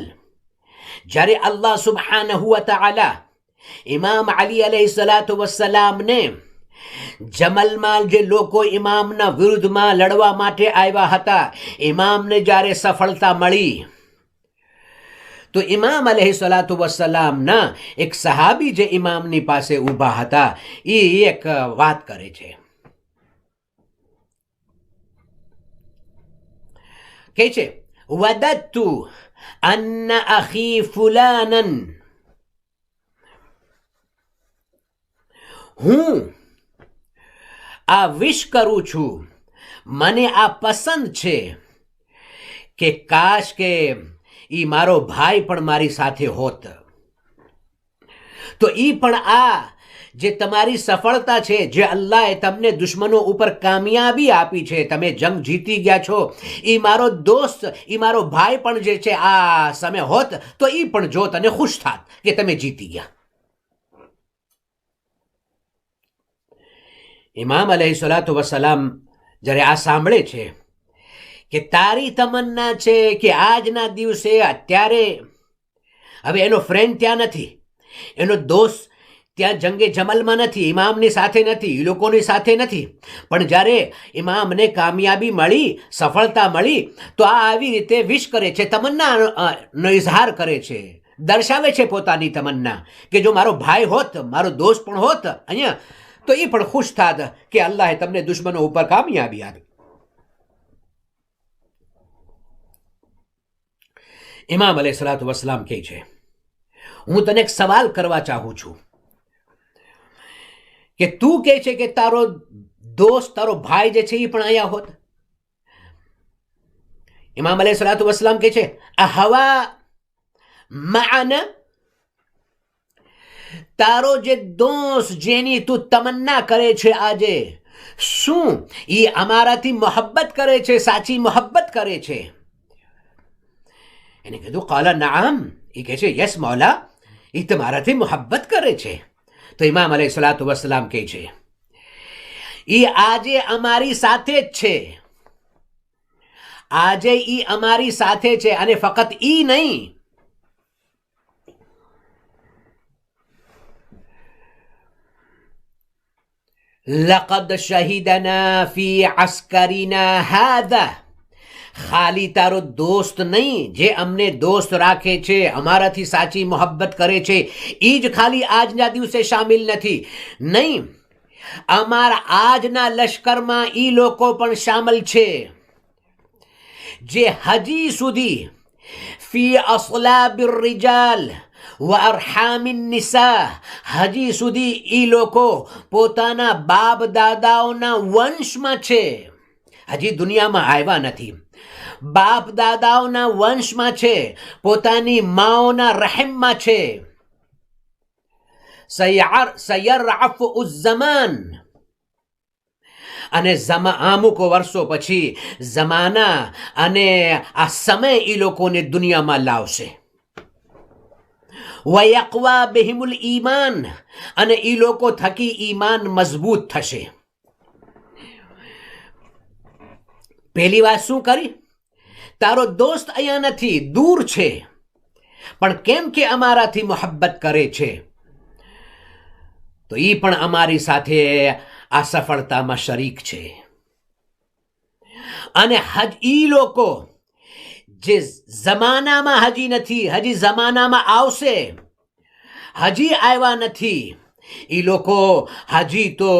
જ્યારે અલ્લાહ સુબ્હાનહુ વ તઆલા ઇમામ અલી અલૈહિસ્સલાતુ વસ્સલામને જમલમાં જે લોકો ઇમામના વિરુદ્ધમાં લડવા માટે આવ્યા હતા, ઇમામને જ્યારે સફળતા મળી તો ઇમામ અલૈહિસ્સલાતુ વસ્સલામના એક સહાબી જે ઇમામની પાસે ઊભા હતા એ એક વાત કરે છે. કહે છે, વદત્તુ અન્ન અખી ફુલાનન, હું આ વિશ કરું છું, મને આ પસંદ છે કે કાશ કે એ મારો ભાઈ પણ મારી સાથે હોત, તો એ પણ આ જે તમારી સફળતા છે, જે અલ્લાહે તમને દુશ્મનો ઉપર કામયાબી આપી છે, તમે જંગ જીતી ગયા છો, એ મારો દોસ્ત, એ મારો ભાઈ પણ જે છે આ સમય હોત તો એ પણ જોત અને ખુશ થાત કે તમે જીતી ગયા. ઇમામ અલૈહિસ્સલાતુ વસ્સલામ જ્યારે આ સાંભળે છે કે તારી તમન્ના છે કે આજના દિવસે અત્યારે હવે એનો ફ્રેન્ડ ત્યાં નથી, એનો દોસ્ત ત્યાં જંગે જમલમાં નથી, ઇમામની સાથે નથી, એ લોકોની સાથે નથી, પણ જ્યારે ઇમામને કામયાબી મળી, સફળતા મળી તો આ આવી રીતે વિશ કરે છે, તમન્નાનો ઇઝહાર કરે છે, દર્શાવે છે પોતાની તમન્ના કે જો મારો ભાઈ હોત, મારો દોસ્ત પણ હોત અહીંયા તો એ પણ ખુશ થાત કે અલ્લાહે તમને દુશ્મનો ઉપર કામયાબી આપી. ઇમામ અલૈહિસ્સલાતુ વસ્સલામ કહે છે, હું તને એક સવાલ કરવા ચાહું છું કે તું કહે છે કે તારો દોસ્ત, તારો ભાઈ જે છે એ પણ અહીંયા હોત. ઇમામ અલૈહિસ્સલાતુ વસ્સલામ કહે છે, આ હવા માના, તારો જે દોસ્ત જેની તું તમન્ના કરે છે આજે, શું એ અમારાથી મોહબ્બત કરે છે, સાચી મોહબ્બત કરે છે? એને કીધું કાલા નામ, એ કહે છે યસ મૌલા, એ તમારાથી મોહબ્બત કરે છે. તો ઇમામ અલૈહિસ્સલાતુ વસ્સલામ કહે છે એ આજે અમારી સાથે જ છે, આજે એ અમારી સાથે છે, અને ફક્ત ઈ નહીં, લકદ શહીદના ફી અસ્કરીના હાદા, ખાલી તારો દોસ્ત નહીં જે અમને દોસ્ત રાખે છે, અમારાથી સાચી મોહબ્બત કરે છે, એ જ ખાલી આજના દિવસે શામિલ નથી, નહીં, અમારા આજના લશ્કરમાં એ લોકો પણ શામિલ છે જે હજી સુધી ફી અસ્લાબિર રિજાલ વ અરહામિન નિસા, હજી સુધી એ લોકો પોતાના બાપ દાદાઓના વંશમાં છે, હજી દુનિયામાં આવ્યા નથી, બાપ દાદાઓના વંશમાં છે, પોતાની માઓના રહેમમાં છે. સયરઅફ ઉઝ્ઝમાન, અને અમુક વર્ષો પછી જમાના અને આ સમય એ લોકોને દુનિયામાં લાવશે. વયકવા બિહિમુલ ઈમાન, અને એ લોકો થકી ઈમાન મજબૂત થશે. પહેલી વાત શું કરી? તારો દોસ્ત અહીંયા નથી, દૂર છે, પણ કેમ કે અમારાથી મોહબ્બત કરે છે તો એ પણ અમારી સાથે આ સફળતામાં શરીક છે. અને ઈ લોકો જે જમાનામાં હજી નથી, હજી જમાનામાં આવશે, હજી આવ્યા નથી, એ લોકો હજી તો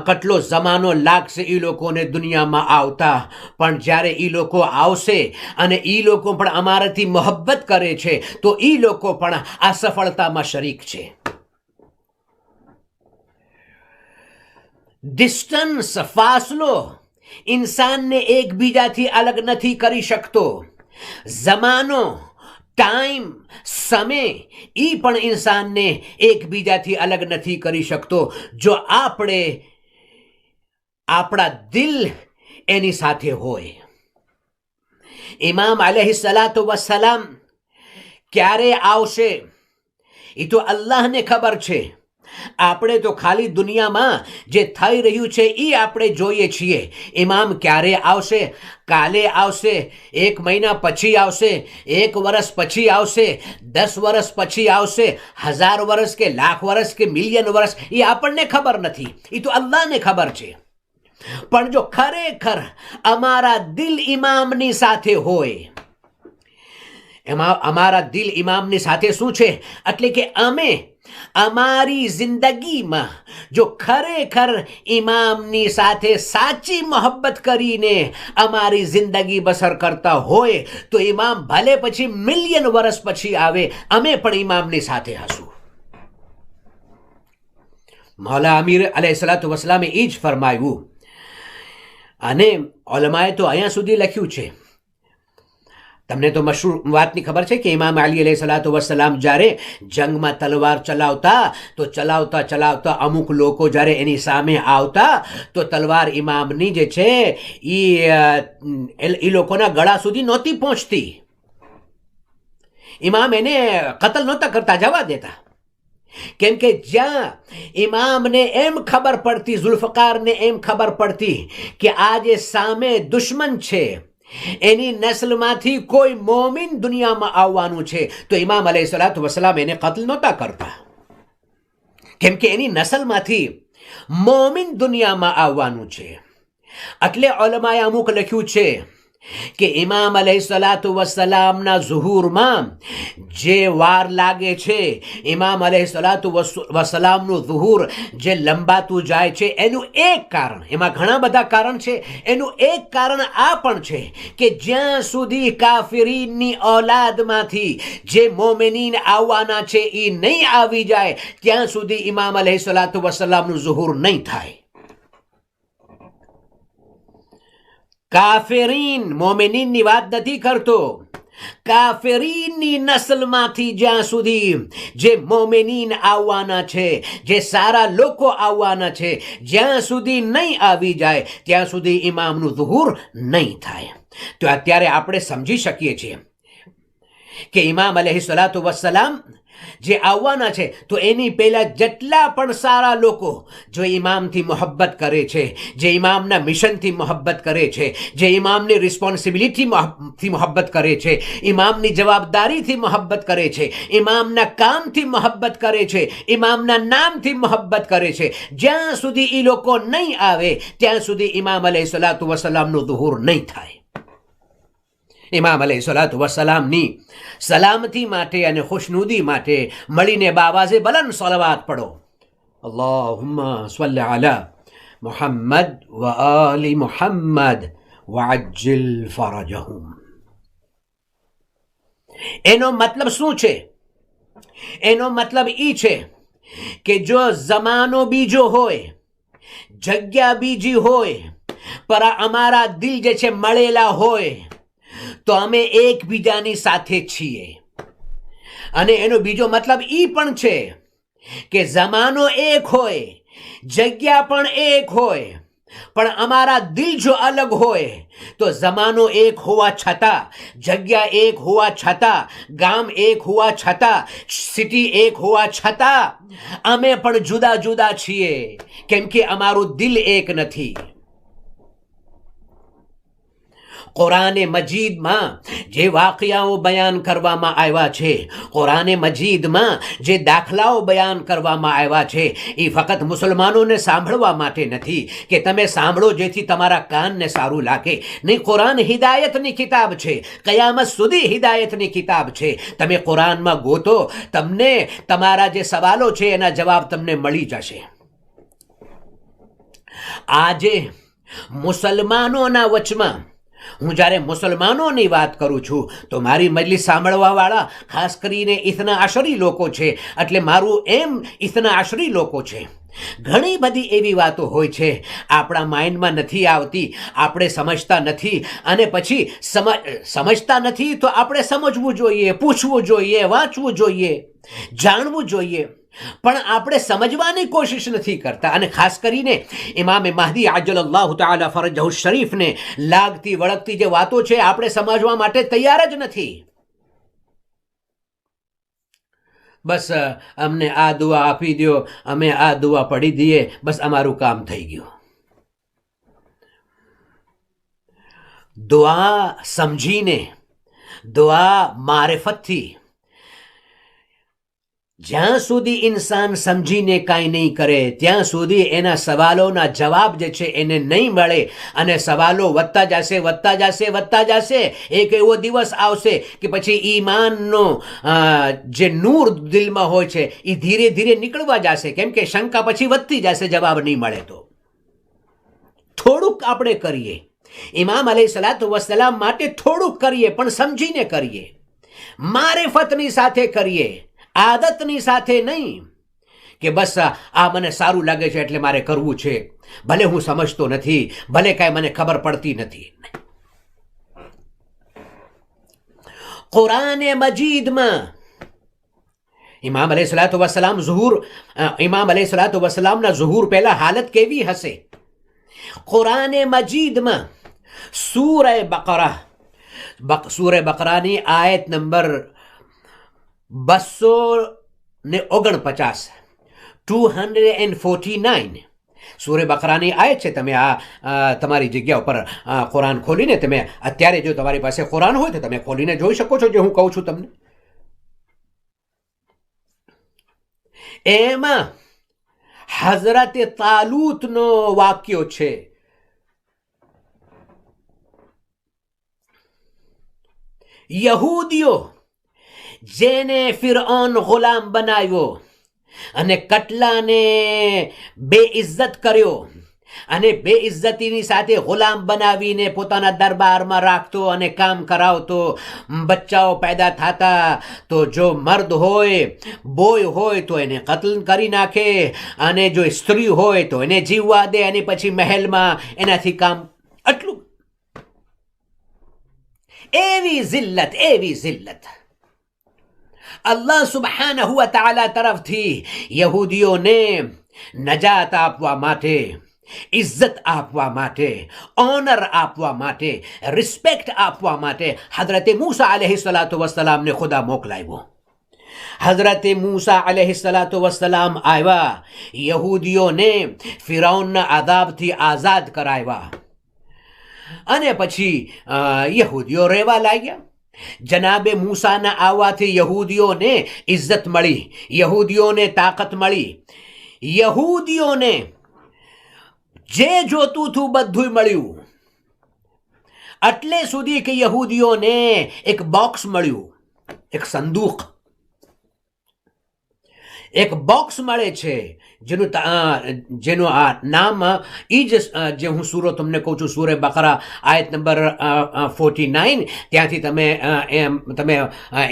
કેટલો જમાનો લાગશે એ લોકોને દુનિયામાં આવતા, પણ જ્યારે એ લોકો આવશે અને એ લોકો પણ અમારાથી મોહબ્બત કરે છે તો એ લોકો પણ આ સફળતામાં શરીક છે. ડિસ્ટન્સ, ફાસલો ઇન્સાનને એકબીજાથી અલગ નથી કરી શકતો. જમાનો, ટાઈમ, સમય એ પણ ઇન્સાનને એકબીજાથી અલગ નથી કરી શકતો જો આપણે આપણા દિલ એની સાથે હોય. ઇમામ અલૈહિસ્સલાતુ વસ્સલામ ક્યારે આવશે એ તો અલ્લાહને ખબર છે. આપણે તો ખાલી દુનિયામાં જે થઈ રહ્યું છે એ આપણે જોઈએ છીએ. ઇમામ ક્યારે આવશે? કાલે આવશે, 1 મહિના પછી આવશે, 1 વર્ષ પછી આવશે, 10 વર્ષ પછી આવશે, 1000 વર્ષ કે લાખ વર્ષ કે મિલિયન વર્ષ એ આપણને ખબર નથી, એ તો અલ્લાહને ખબર છે. પણ જો ખરેખર અમારા દિલ ઇમામની સાથે હોય, અમારા દિલ ઇમામની સાથે શું છે એટલે કે અમે અમારી જિંદગીમાં જો ખરેખર ઇમામની સાથે સાચી મોહબ્બત કરીને અમારી જિંદગી બસર કરતા હોય તો ઇમામ ભલે પછી મિલિયન વર્ષ પછી આવે, અમે પણ ઇમામની સાથે હશું. મૌલા અમીર અલૈહિસ્સલાતુ વસ્સલામે એ જ ફરમાવ્યું. અને ઉલમાએ તો અહીંયા સુધી લખ્યું છે તમને તો મશહૂર વાતની ખબર છે કે ઇમામ અલી અલૈહિ સલાતુ વસલામ જ્યારે જંગમાં તલવાર ચલાવતા તો ચલાવતા ચલાવતા અમુક લોકો જ્યારે એની સામે આવતા તો તલવાર ઇમામની જે છે એ લોકોના ગળા સુધી નહોતી પહોંચતી. ઇમામ એને કતલ નહોતા કરતા, જવા દેતા. કેમ કે જ્યાં ઇમામને એમ ખબર પડતી, ઝુલ્ફકારને એમ ખબર પડતી કે આ જે સામે દુશ્મન છે એની નસ્લમાંથી કોઈ મોમિન દુનિયામાં આવવાનું છે, તો ઇમામ અલૈહિ સલાતુ વસલામ એને કત્લ નહોતા કરતા. કેમ કે એની નસલમાંથી મોમિન દુનિયામાં આવવાનું છે. એટલે ઉલમાએ અમુક લખ્યું છે કે ઇમામ અલૈહિ સલાતુ વસલામના ઝુહૂરમાં જે વાર લાગે છે, ઇમામ અલૈહિ સલાતુ વસલામનું ઝુહૂર જે લંબાતું જાય છે, એનું એક કારણ, એમાં ઘણા બધા કારણ છે, એનું એક કારણ આ પણ છે કે જ્યાં સુધી કાફિરીનની ઔલાદમાંથી જે મોમિનીન આવવાના છે એ નહીં આવી જાય ત્યાં સુધી ઇમામ અલૈહિ સલાતુ વસલામનું ઝુહૂર નહીં થાય. કાફિરીન મોમિનીનની વાત નથી કરતો, કાફિરીનની નસ્લમાંથી જ્યાં સુધી જે મોમિનીન આવવાના છે, જે સારા લોકો આવવાના છે, જ્યાં સુધી નહીં આવી જાય ત્યાં સુધી ઇમામનું ઝુહૂર નહીં થાય. તો અત્યારે આપણે સમજી શકીએ છીએ કે ઇમામ અલૈહિ સલાતુ વસલામ જે આવવાના છે તો એની પહેલા જેટલા પણ સારા લોકો જો ઇમામથી મોહબ્બત કરે છે, જે ઇમામના મિશનથી મોહબ્બત કરે છે, જે ઇમામની રિસ્પોન્સિબિલિટીથી મોહબ્બત કરે છે, ઇમામની જવાબદારીથી મોહબ્બત કરે છે, ઇમામના કામથી મોહબ્બત કરે છે, ઇમામના નામથી મોહબ્બત કરે છે, જ્યાં સુધી એ લોકો નહીં આવે ત્યાં સુધી ઇમામ અલૈહિ સલાતુ વસલામનું ઝુહૂર નહીં થાય. ઇમામ અલૈહિ સલાતુ વસલામની સલામતી માટે અને ખુશનુદી માટે મળીને બાવાઝે બલંદ સલવાત પઢો. અલ્લાહુમ્મા સલ્લિ અલા મુહમ્મદ વ આલી મુહમ્મદ વઅજ્જિલ ફરજહુમ. એનો મતલબ શું છે? એનો મતલબ એ છે કે જો જમાનો બીજો હોય, જગ્યા બીજી હોય, પર અમારા દિલ જે છે મળેલા હોય તો અમે એકબીજાની સાથે છીએ. અને એનો બીજો મતલબ એ પણ છે કે જમાનો એક હોય, જગ્યા પણ એક હોય, પણ અમારા દિલ જો અલગ હોય તો જમાનો એક હોવા છતાં, જગ્યા એક હોવા છતાં, ગામ એક હોવા છતાં, સિટી એક હોવા છતાં અમે પણ જુદા જુદા છીએ, કેમ કે અમારું દિલ એક નથી. કુરાને મજીદમાં જે વાકયાઓ બયાન કરવામાં આવ્યા છે, કુરાને મજીદમાં જે દાખલાઓ બયાન કરવામાં આવ્યા છે, એ ફક્ત મુસલમાનોને સાંભળવા માટે નથી કે તમે સાંભળો જેથી તમારા કાનને સારું લાગે. નહીં, કુરાન હિદાયતની કિતાબ છે, કયામત સુધી હિદાયતની કિતાબ છે. તમે કુરાનમાં ગોતો, તમને તમારા જે સવાલો છે એના જવાબ તમને મળી જશે. આજે મુસલમાનોના વચમાં હું જ્યારે મુસલમાનોની વાત કરું છું તો મારી મજલિસ સાંભળવાવાળા ખાસ કરીને ઇથના અશરી લોકો છે. એટલે મારું એમ ઇથના અશરી લોકો છે. ઘણી બધી એવી વાતો હોય છે આપણા માઇન્ડમાં નથી આવતી, આપણે સમજતા નથી, અને પછી સમજતા નથી તો આપણે સમજવું જોઈએ, પૂછવું જોઈએ, વાંચવું જોઈએ, જાણવું જોઈએ, પણ આપણે સમજવાની કોશિશ નથી કરતા. અને ખાસ કરીને ઇમામે મહદી અજ્જલલ્લાહુ તઆલા ફરજહુ શરીફને લાગતી વળગતી જે વાતો છે આપણે સમજવા માટે તૈયાર જ નથી. બસ અમને આ દુઆ આપી દો, અમે આ દુઆ પઢી દઈએ, બસ અમારું કામ થઈ ગયું. દુઆ સમજીને, દુઆ મારિફતથી, જ્યાં સુધી ઇન્સાન સમજીને કાંઈ નહીં કરે ત્યાં સુધી એના સવાલોના જવાબ જે છે એને નહીં મળે, અને સવાલો વધતા જશે, વધતા જશે, વધતા જશે. એક એવો દિવસ આવશે કે પછી ઈમાનનો જે નૂર દિલમાં હોય છે એ ધીરે ધીરે નીકળવા જશે, કેમ કે શંકા પછી વધતી જશે જવાબ નહીં મળે તો. થોડુંક આપણે કરીએ, ઇમામ અલૈહિ સલાતુ વસલામ માટે થોડુંક કરીએ, પણ સમજીને કરીએ, મારિફતની સાથે કરીએ, આદતની સાથે નહીં કે બસ આ મને સારું લાગે છે એટલે મારે કરવું છે, ભલે હું સમજતો નથી, ભલે કાંઈ મને ખબર પડતી નથી. કુરાને મજીદમાં ઇમામ અલૈહિસ્સલાતુ વસ્સલામ ઇમામ અલૈહિસ્સલાતુ વસ્સલામના ઝુહૂર પહેલા હાલત કેવી હશે? કુરાને મજીદમાં સૂરે બકરાની આયત નંબર 249 249 સૂરે બકરાની આયત છે. તમે આ તમારી જગ્યા ઉપર કુરાન ખોલીને તમે અત્યારે જો તમારી પાસે કુરાન હોય તો તમે ખોલીને જોઈ શકો છો જે હું કહું છું તમને. એમાં હઝરત તાલૂતનો વાક્યો છે. યહૂદીઓ જેને ફિરഔન ગુલામ બનાવ્યો અને કટલાને બેઇજ્જત કર્યો અને બેઇજ્જતીની સાથે ગુલામ બનાવીને પોતાના દરબારમાં રાખતો અને કામ કરાવતો, બચ્ચાઓ પેદા થતા તો જો મર્દ હોય બોય હોય તો એને કત્લ કરી નાખે અને જો સ્ત્રી હોય તો એને જીવવા દે અને પછી મહેલમાં એનાથી કામ. આટલું એવી જિલ્લત અલ્લાહ સુબ્હાનહુ વ તઆલા તરફથી યહૂદીઓને નજાત આપવા માટે, ઇજ્જત આપવા માટે, ઓનર આપવા માટે, રિસ્પેક્ટ આપવા માટે હઝરત મૂસા અલૈહિસ્સલાતુ વસ્સલામને ખુદા મોકલાવ્યો. હઝરત મૂસા અલૈહિસ્સલાતુ વસ્સલામ આવ્યા, યહૂદીઓને ફિરૌનના આઝાબથી આઝાદ કરાવ્યા અને પછી યહૂદીઓ રહેવા લાગ્યા. જનાબે મૂસાના આવવાથી યહૂદીઓને ઇજ્જત મળી, યહૂદીઓને તાકાત મળી, યહૂદીઓને જે જોતું હતું બધું મળ્યું. એટલે સુધી કે યહૂદીઓને એક બોક્સ મળ્યું, એક સંદૂક, એક બોક્સ મળે છે જેનું આ નામ જે હું સૂરો તમને કહું છું, સૂરે બકરા આયત નંબર 49 ત્યાંથી તમે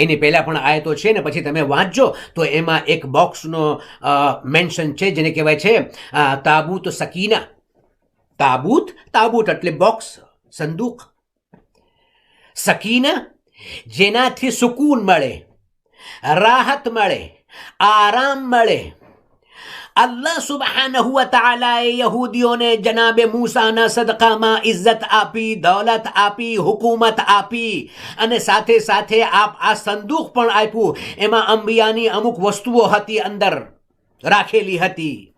એની પહેલાં પણ આયતો છે ને પછી તમે વાંચજો તો એમાં એક બોક્સનો મેન્શન છે જેને કહેવાય છે તાબૂત સકીના. તાબૂત એટલે બોક્સ, સંદૂક. સકીના જેનાથી સુકૂન મળે, રાહત મળે, આરામ મળે. અલ્લાહ સુબ્હાનહુ વ તઆલાએ યહૂદીઓને જનાબે મૂસાના સદકામાં ઇજ્જત આપી, દૌલત આપી, હુકુમત આપી અને સાથે સાથે આ સંદૂક પણ આપ્યું. એમાં અંબિયાની અમુક વસ્તુઓ હતી, અંદર રાખેલી હતી.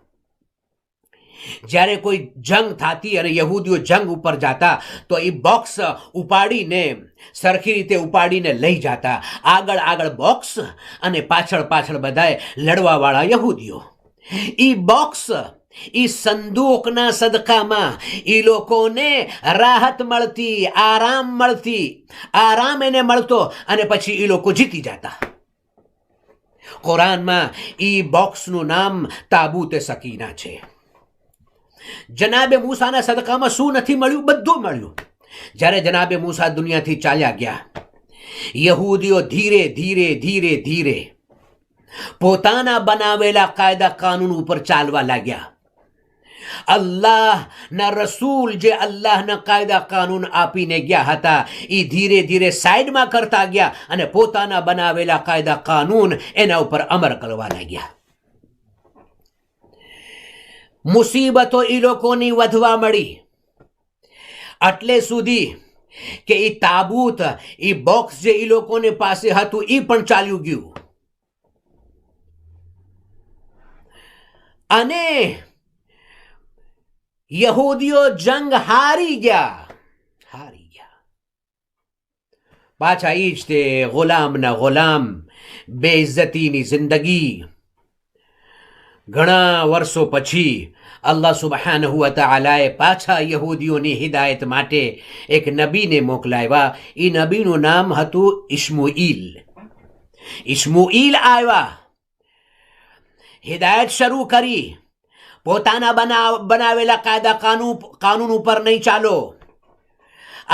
જ્યારે કોઈ જંગ થતી અને યહૂદીઓ જંગ ઉપર જતા તો એ બોક્સ ઉપાડીને સરખી રીતે ઉપાડીને લઈ જતા. આગળ બોક્સ અને પાછળ બધાએ લડવાવાળા યહૂદીઓ. એ બોક્સ, એ સંદૂકના સદકામાં એ લોકોને રાહત મળતી, આરામ એને મળતો અને પછી એ લોકો જીતી જતા. કુરાનમાં એ બોક્સનું નામ તાબૂતે સકીના છે. જનાબે મૂસાના સદકામાં શું નથી મળ્યું? બધું મળ્યું. જ્યારે જનાબે મૂસા દુનિયાથી ચાલ્યા ગયા, યહૂદીઓ ધીરે પોતાના બનાવેલા કાયદા કાનૂન ઉપર ચાલવા લાગ્યા. અલ્લાહના રસૂલ જે અલ્લાહના કાયદા કાનૂન આપીને ગયા હતા એ ધીરે સાઈડમાં કરતા ગયા અને પોતાના બનાવેલા કાયદા કાનૂન એના ઉપર અમર કરવા લાગ્યા. મુસીબતો એ લોકોની વધવા મળી એટલે સુધી કે એ તાબૂત, એ બોક્સ જે એ લોકોની પાસે હતું એ પણ ચાલ્યું ગયું અને યહૂદીઓ જંગ હારી ગયા. પાછા ઈ જ તે ગુલામના ગુલામ, બેઇજ્જતીની જિંદગી. ઘણા વર્ષો પછી અલ્લાહ સુબ્હાનહુ વ તઆલાએ પાછા યહૂદીઓની હિદાયત માટે એક નબીને મોકલાવ્યા. એ નબીનું નામ હતું ઇસ્માઈલ આવ્યા, હિદાયત શરૂ કરી. પોતાના બનાવેલા કાયદા કાનૂન ઉપર નહીં ચાલો,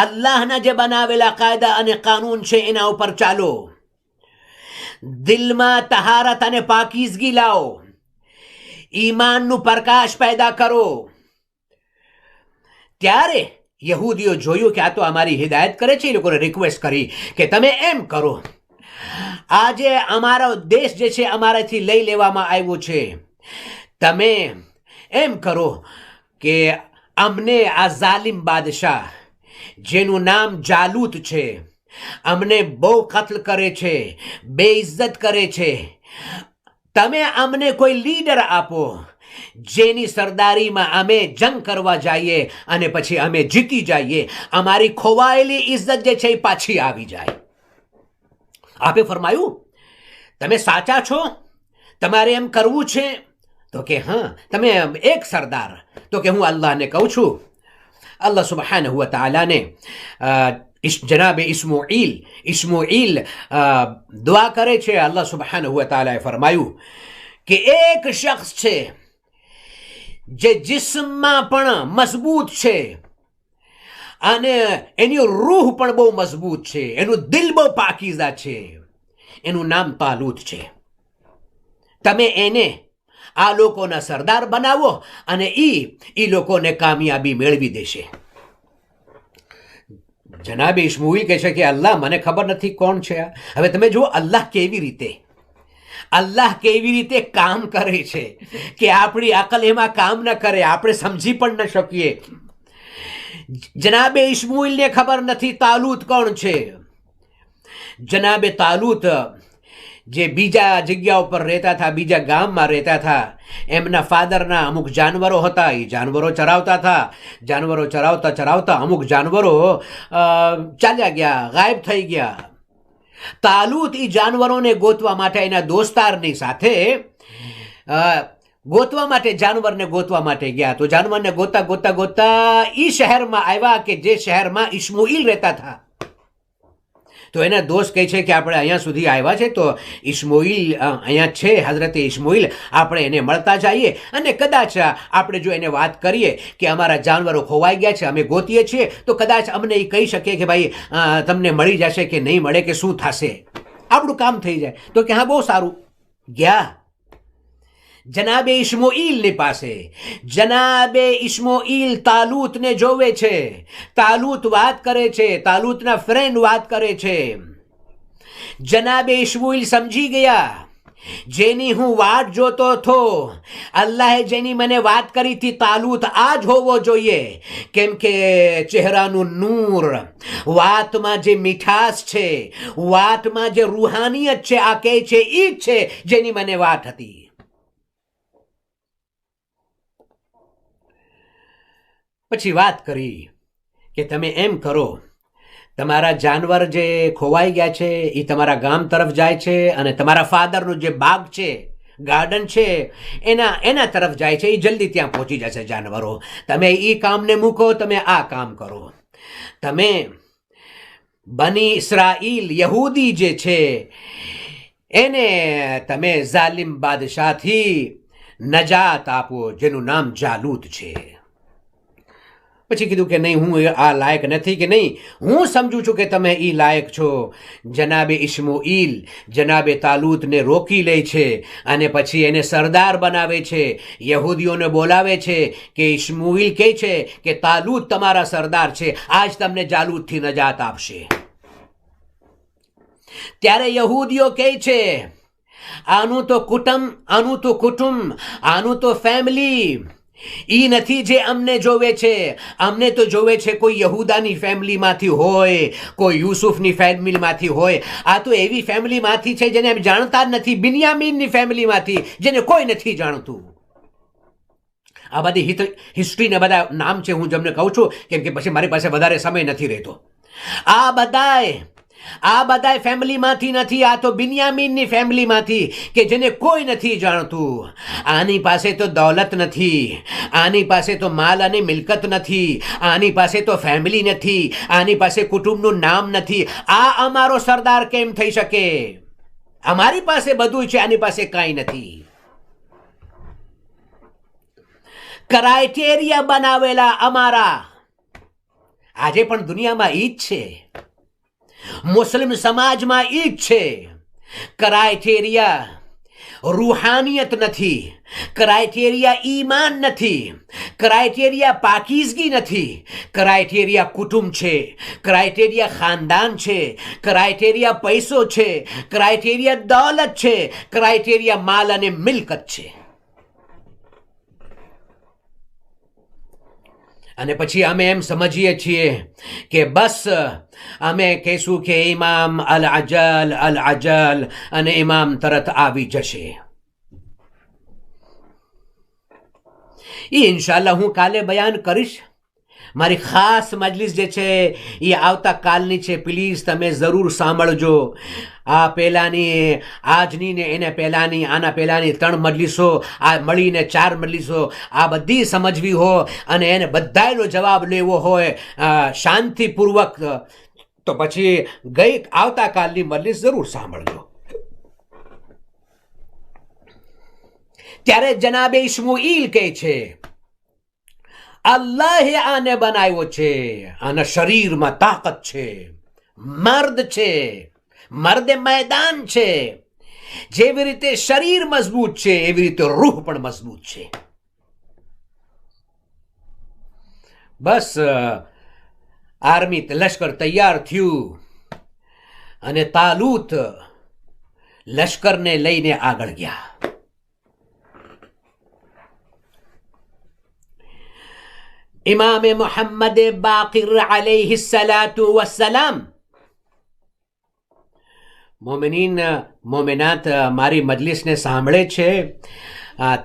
અલ્લાહના જે બનાવેલા કાયદા અને કાનૂન છે એના ઉપર ચાલો. દિલમાં તહારત અને પાકીઝગી લાવો, ઈમાનનું પ્રકાશ પેદા કરો. ત્યારે યહૂદીઓ જોયું કે આ તો અમારી હિદાયત કરે છે, એ લોકોને રિક્વેસ્ટ કરી કે તમે એમ કરો, આજે અમારો દેશ જે છે અમારાથી લઈ લેવામાં આવ્યો છે, તમે એમ કરો કે અમને આ ઝાલિમ બાદશાહ જેનું નામ જાલૂત છે, અમને બહુ કત્લ કરે છે, બેઇજ્જત કરે છે, તમે અમને કોઈ લીડર આપો જેની સરદારીમાં અમે જંગ કરવા જઈએ અને પછી અમે જીતી જઈએ, અમારી ખોવાયેલી ઇજ્જત જે છે એ પાછી આવી જાય. આપે ફરમાયું તમે સાચા છો, તમારે એમ કરવું છે? તો કે હા. તમે એક સરદાર? તો કે હું અલ્લાહને કહું છું. અલ્લાહ સુબહાનહુ વ તઆલાને જનાબે ઇસ્માઈલ દુઆ કરે છે. અલ્લાહ સુબહાનહુ વ તઆલાએ ફરમાયું કે એક શખ્સ છે જે જિસ્મમાં પણ મજબૂત છે અને એની રૂહ પણ બહુ મજબૂત છે, એનું દિલ બહુ પાકીઝા છે, એનું નામ તાલૂત છે. તમે એને આ લોકોના સરદાર બનાવો અને ઈ લોકોને કામયાબી મેળવી દેશે. જનાબે ઇસ્માઈલ કહે છે કે અલ્લાહ મને ખબર નથી કોણ છે આ. હવે તમે જુઓ અલ્લાહ કેવી રીતે કામ કરે છે કે આપણી અકલ એમાં કામ ન કરે, આપણે સમજી પણ ન શકીએ. જનાબે ઇસ્માઈલને ખબર નથી તાલૂત કોણ છે. જનાબે તાલૂત જે બીજા જગ્યા ઉપર રહેતા હતા, બીજા ગામમાં રહેતા હતા, એમના ફાધરના અમુક જાનવરો હતા, એ જાનવરો ચરાવતા હતા. જાનવરો ચરાવતા અમુક જાનવરો ચાલ્યા ગયા, ગાયબ થઈ ગયા. તાલૂત એ જાનવરોને ગોતવા માટે એના દોસ્તારની સાથે જાનવરને ગોતવા માટે ગયા. તો જાનવરને ગોતતા એ શહેરમાં આવ્યા કે જે શહેરમાં ઇસ્માઈલ રહેતા હતા. તો એના દોસ્ત કહે છે કે આપણે અહીંયા સુધી આવ્યા છે, તો ઇસ્માઈલ અહીંયા છે, હઝરતે ઇસ્માઈલ, આપણે એને મળતા જઈએ અને કદાચ આપણે જો એને વાત કરીએ કે અમારા જાનવરો ખોવાઈ ગયા છે, અમે ગોતીએ છીએ, તો કદાચ અમને એ કહી શકે કે ભાઈ તમને મળી જશે કે નહીં મળે કે શું થશે, આપણું કામ થઈ જાય. તો કે હા બહુ સારું. ગયા જનાબે ઇસ્માઈલની પાસે. જનાબે ઇસ્માઈલ તાલૂતને જોવે છે. તાલૂત વાત કરે છે, તાલૂતના ફ્રેન્ડ વાત કરે છે. જનાબે ઇસ્માઈલ સમજી ગયા જેની હું વાટ જોતો હતો, અલ્લાહે જેની મને વાત કરી હતી, તાલૂત આ જ હોવો જોઈએ. કેમ કે ચહેરાનું નૂર, વાતમાં જે મીઠાશ છે, વાતમાં જે રૂહાનિયત છે, આ કહે છે ઈ જ છે જેની મને વાત હતી. પછી વાત કરી કે તમે એમ કરો, તમારા જાનવર જે ખોવાઈ ગયા છે એ તમારા ગામ તરફ જાય છે અને તમારા ફાધરનું જે બાગ છે, ગાર્ડન છે, એના તરફ જાય છે. એ જલ્દી ત્યાં પહોંચી જશે જાનવરો. તમે એ કામને મૂકો, તમે આ કામ કરો. તમે બની ઇસ્રાઈલ યહૂદી જે છે એને તમે ઝાલિમ બાદશાહથી નજાત આપો જેનું નામ જાલૂત છે. પછી કીધું કે નહીં, હું આ લાયક નથી, કે નહીં, હું સમજુ છું કે તમે એ લાયક છો. જનાબે ઇસ્માઈલ જનાબે તાલૂતને રોકી લે છે અને પછી એને સરદાર બનાવે છે. યહૂદીઓને બોલાવે છે કે ઇસ્માઈલ કહે છે કે તાલૂત તમારા સરદાર છે, આજ તમને જાલૂતથી નજાત આપશે. ત્યારે યહૂદીઓ કહે છે આનું તો કુટુંબ, આનું તો ફેમિલી, ઈ નથી જે અમને જોવે છે. અમને તો જોવે છે કોઈ યહૂદાની ફેમિલીમાંથી હોય, કોઈ યુસુફની ફેમિલીમાંથી હોય. આ તો એવી ફેમિલીમાંથી છે જેને અમે જાણતા જ નથી, બિન્યામીનની ફેમિલીમાંથી જેને કોઈ નથી જાણતું. આ બધી હિસ્ટ્રીને બધા નામ છે, હું તમને કહું છું કેમ કે પછી મારી પાસે વધારે સમય નથી રહેતો. આ બધાય ફેમિલીમાંથી નથી, આ તો બિન્યામીનની ફેમિલીમાંથી કે જેને કોઈ નથી જાણતું. આની પાસે તો દોલત નથી, આની પાસે તો માલ અને મિલકત નથી, આની પાસે તો ફેમિલી નથી, આની પાસે કુટુંબનું નામ નથી. આ અમારો સરદાર કેમ થઈ શકે? અમારી પાસે બધું છે, આની પાસે કાંઈ નથી. ક્રાઇટેરિયા બનાવેલા અમારા આજે પણ દુનિયામાં ઈ જ છે, મુસ્લિમ સમાજમાં ઈ જ છે. ક્રાઇટેરિયા રૂહાનિયત નથી, ક્રાઇટેરિયા ઈમાન નથી, ક્રાઇટેરિયા પાકીઝગી નથી, ક્રાઇટેરિયા કુટુંબ છે, ક્રાઇટેરિયા ખાનદાન છે, ક્રાઇટેરિયા પૈસો છે, ક્રાઇટેરિયા દોલત છે, ક્રાઇટેરિયા માલ અને મિલકત છે. અને પછી અમે એમ સમજીએ છીએ કે બસ અમે કહીશું કે ઇમામ અલ અજલ અને ઇમામ તરત આવી જશે. એ ઇન્શાલ્લાહ હું કાલે બયાન કરીશ. મારી ખાસ મજલિસ જે છે એ આવતા કાલની છે. પ્લીઝ તમે જરૂર સાંભળજો. આ પહેલાંની આજની ને એને પહેલાંની આના પહેલાંની 3 મજલિસો આ મળીને 4 મજલિસો આ બધી સમજવી હોય અને એને બધાયનો જવાબ લેવો હોય શાંતિપૂર્વક તો પછી આવતાકાલની મજલિસ જરૂર સાંભળજો. ત્યારે જનાબે ઇસ્માઈલ કહે છે અલ્લાહે આને બનાવ્યો છે, આના શરીરમાં તાકાત છે, મર્દ છે, મર્દે મેદાન છે. જેવી રીતે શરીર મજબૂત છે એવી રીતે રૂહ પણ મજબૂત છે. બસ આર્મી લશ્કર તૈયાર થયું અને તાલૂત લશ્કરને લઈને આગળ ગયા. ઇમામે મુહમ્મદ બાકિર અલૈહિ સલાતુ વસ્સલામ. મોમિનીન મોમિનાત મારી મજલિસને સાંભળે છે.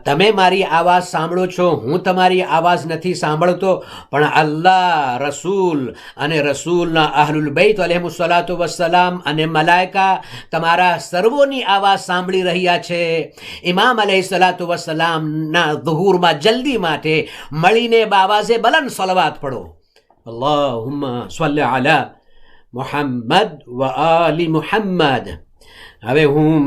તમે મારી આવાજ સાંભળો છો, હું તમારી આવાજ નથી સાંભળતો, પણ અલ્લાહ, રસૂલ અને રસૂલના અહલુલ બૈત અલૈહિસ્સલાતુ વસ્સલામ અને મલાઈકા તમારા સર્વોની આવાજ સાંભળી રહ્યા છે. ઇમામ અલૈહિસ્સલાતુ વસ્સલામના ઝુહૂરમાં જલ્દી માટે મળીને બાવાઝે બલંદ સલવાત પઢો. અલ્લાહુમ્મા સલ્લી અલા મુહમ્મદ વ આલી મુહમ્મદ. હવે હું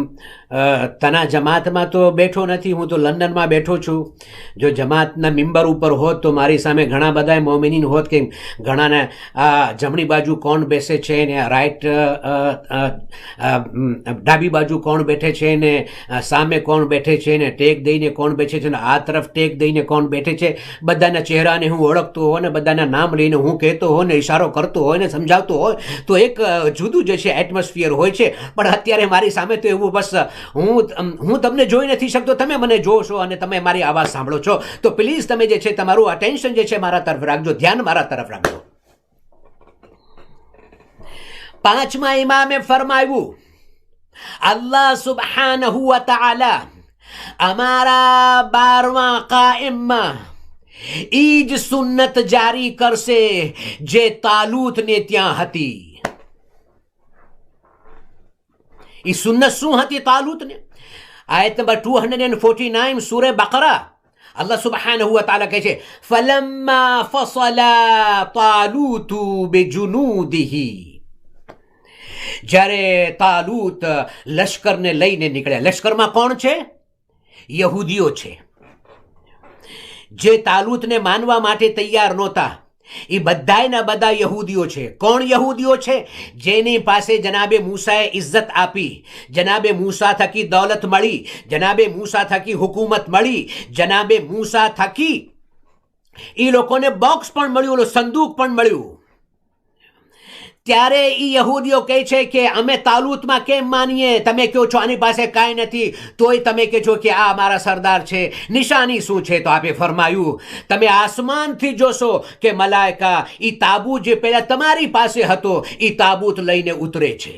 તના જમાતમાં તો બેઠો નથી, હું તો લંડનમાં બેઠો છું. જો જમાતના મિંબર ઉપર હોત તો મારી સામે ઘણા બધા મોમિનીન હોત કે ઘણાને આ જમણી બાજુ કોણ બેસે છે ને રાઈટ ડાબી બાજુ કોણ બેઠે છે ને સામે કોણ બેઠે છે ને ટેક દઈને કોણ બેઠે છે ને આ તરફ ટેક દઈને કોણ બેઠે છે. બધાના ચહેરાને હું ઓળખતો હોય ને બધાના નામ લઈને હું કહેતો હોય ને ઇશારો કરતો હોય ને સમજાવતો હોય તો એક જુદું જે છે એટમોસ્ફિયર હોય છે. પણ અત્યારે મારી સામે તો એવું બસ હું તમને જોઈ નથી શકતો, તમે મને જોશો અને તમે મારી આવાજ સાંભળો છો. તો પ્લીઝ તમે જે છે તમારું અટેન્શન જે છે મારા તરફ રાખજો, ધ્યાન મારા તરફ રાખજો. 5મા ઇમામે ફરમાવ્યું અલ્લાહ સુબ્હાનહુ વ તઆલા અમારા 12મા કાયમમાં ઈ જ સુન્નત જારી કરશે જે તાલૂતને ત્યાં હતી. એ સુન્નત શું હતી તાલૂતને? આયત નંબર 249 સૂરે બકરા. અલ્લાહ સુબ્હાનહુ વ તઆલા કહે છે ફલમ્મા ફસલા તાલૂતુ બિજુનૂદિહી. જ્યારે તાલૂત લશ્કરને લઈને નીકળ્યા. લશ્કરમાં કોણ છે? યહૂદીઓ છે, જે તાલૂતને માનવા માટે તૈયાર નહોતા. એ બધાયના બધા યહૂદીઓ છે. કોણ યહૂદીઓ છે? જેની પાસે જનાબે મૂસાએ ઇજ્જત આપી, જનાબે મૂસા થકી દૌલત મળી, જનાબે મૂસા થકી હુકુમત મળી, જનાબે મૂસા થકી એ લોકોને બોક્સ પણ મળ્યું, ઓલો સંદૂક પણ મળ્યું. ત્યારે એ યહૂદીઓ કહે છે કે અમે તાલૂતમાં કેમ માનીએ? તમે કહો છો આની પાસે કાંઈ નથી, તોય તમે કહો છો કે આ અમારા સરદાર છે, નિશાની શું છે? તો આપે ફરમાયું તમે આસમાનથી જોશો કે મલાઈકા એ તાબૂત જે પહેલા તમારી પાસે હતો એ તાબૂત લઈને ઉતરે છે.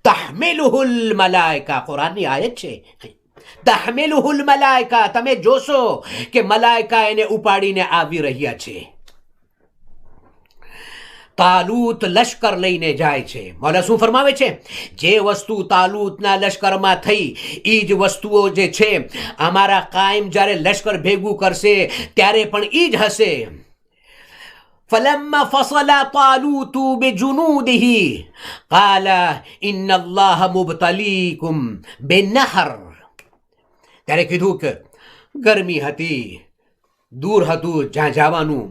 તહમિલુહુલ મલાઈકા, કુરાનની આયત છે. તહમિલુહુલ મલાઈકા, તમે જોશો કે મલાઈકા એને ઉપાડીને આવી રહ્યા છે. તાલૂત લશ્કર લઈને જાય છે. મૌલા શું ફરમાવે છે? જે વસ્તુ તાલૂતના લશ્કરમાં થઈ એ જ વસ્તુઓ જે છે અમારા કાયમ જ્યારે લશ્કર ભેગું કરશે ત્યારે પણ એ જ હશે. فلما فصل طالوت بجنوده قال إن الله مبتليكم بالنهر. ત્યારે કીધું કે ગરમી હતી, દૂર હતું જ્યાં જવાનું,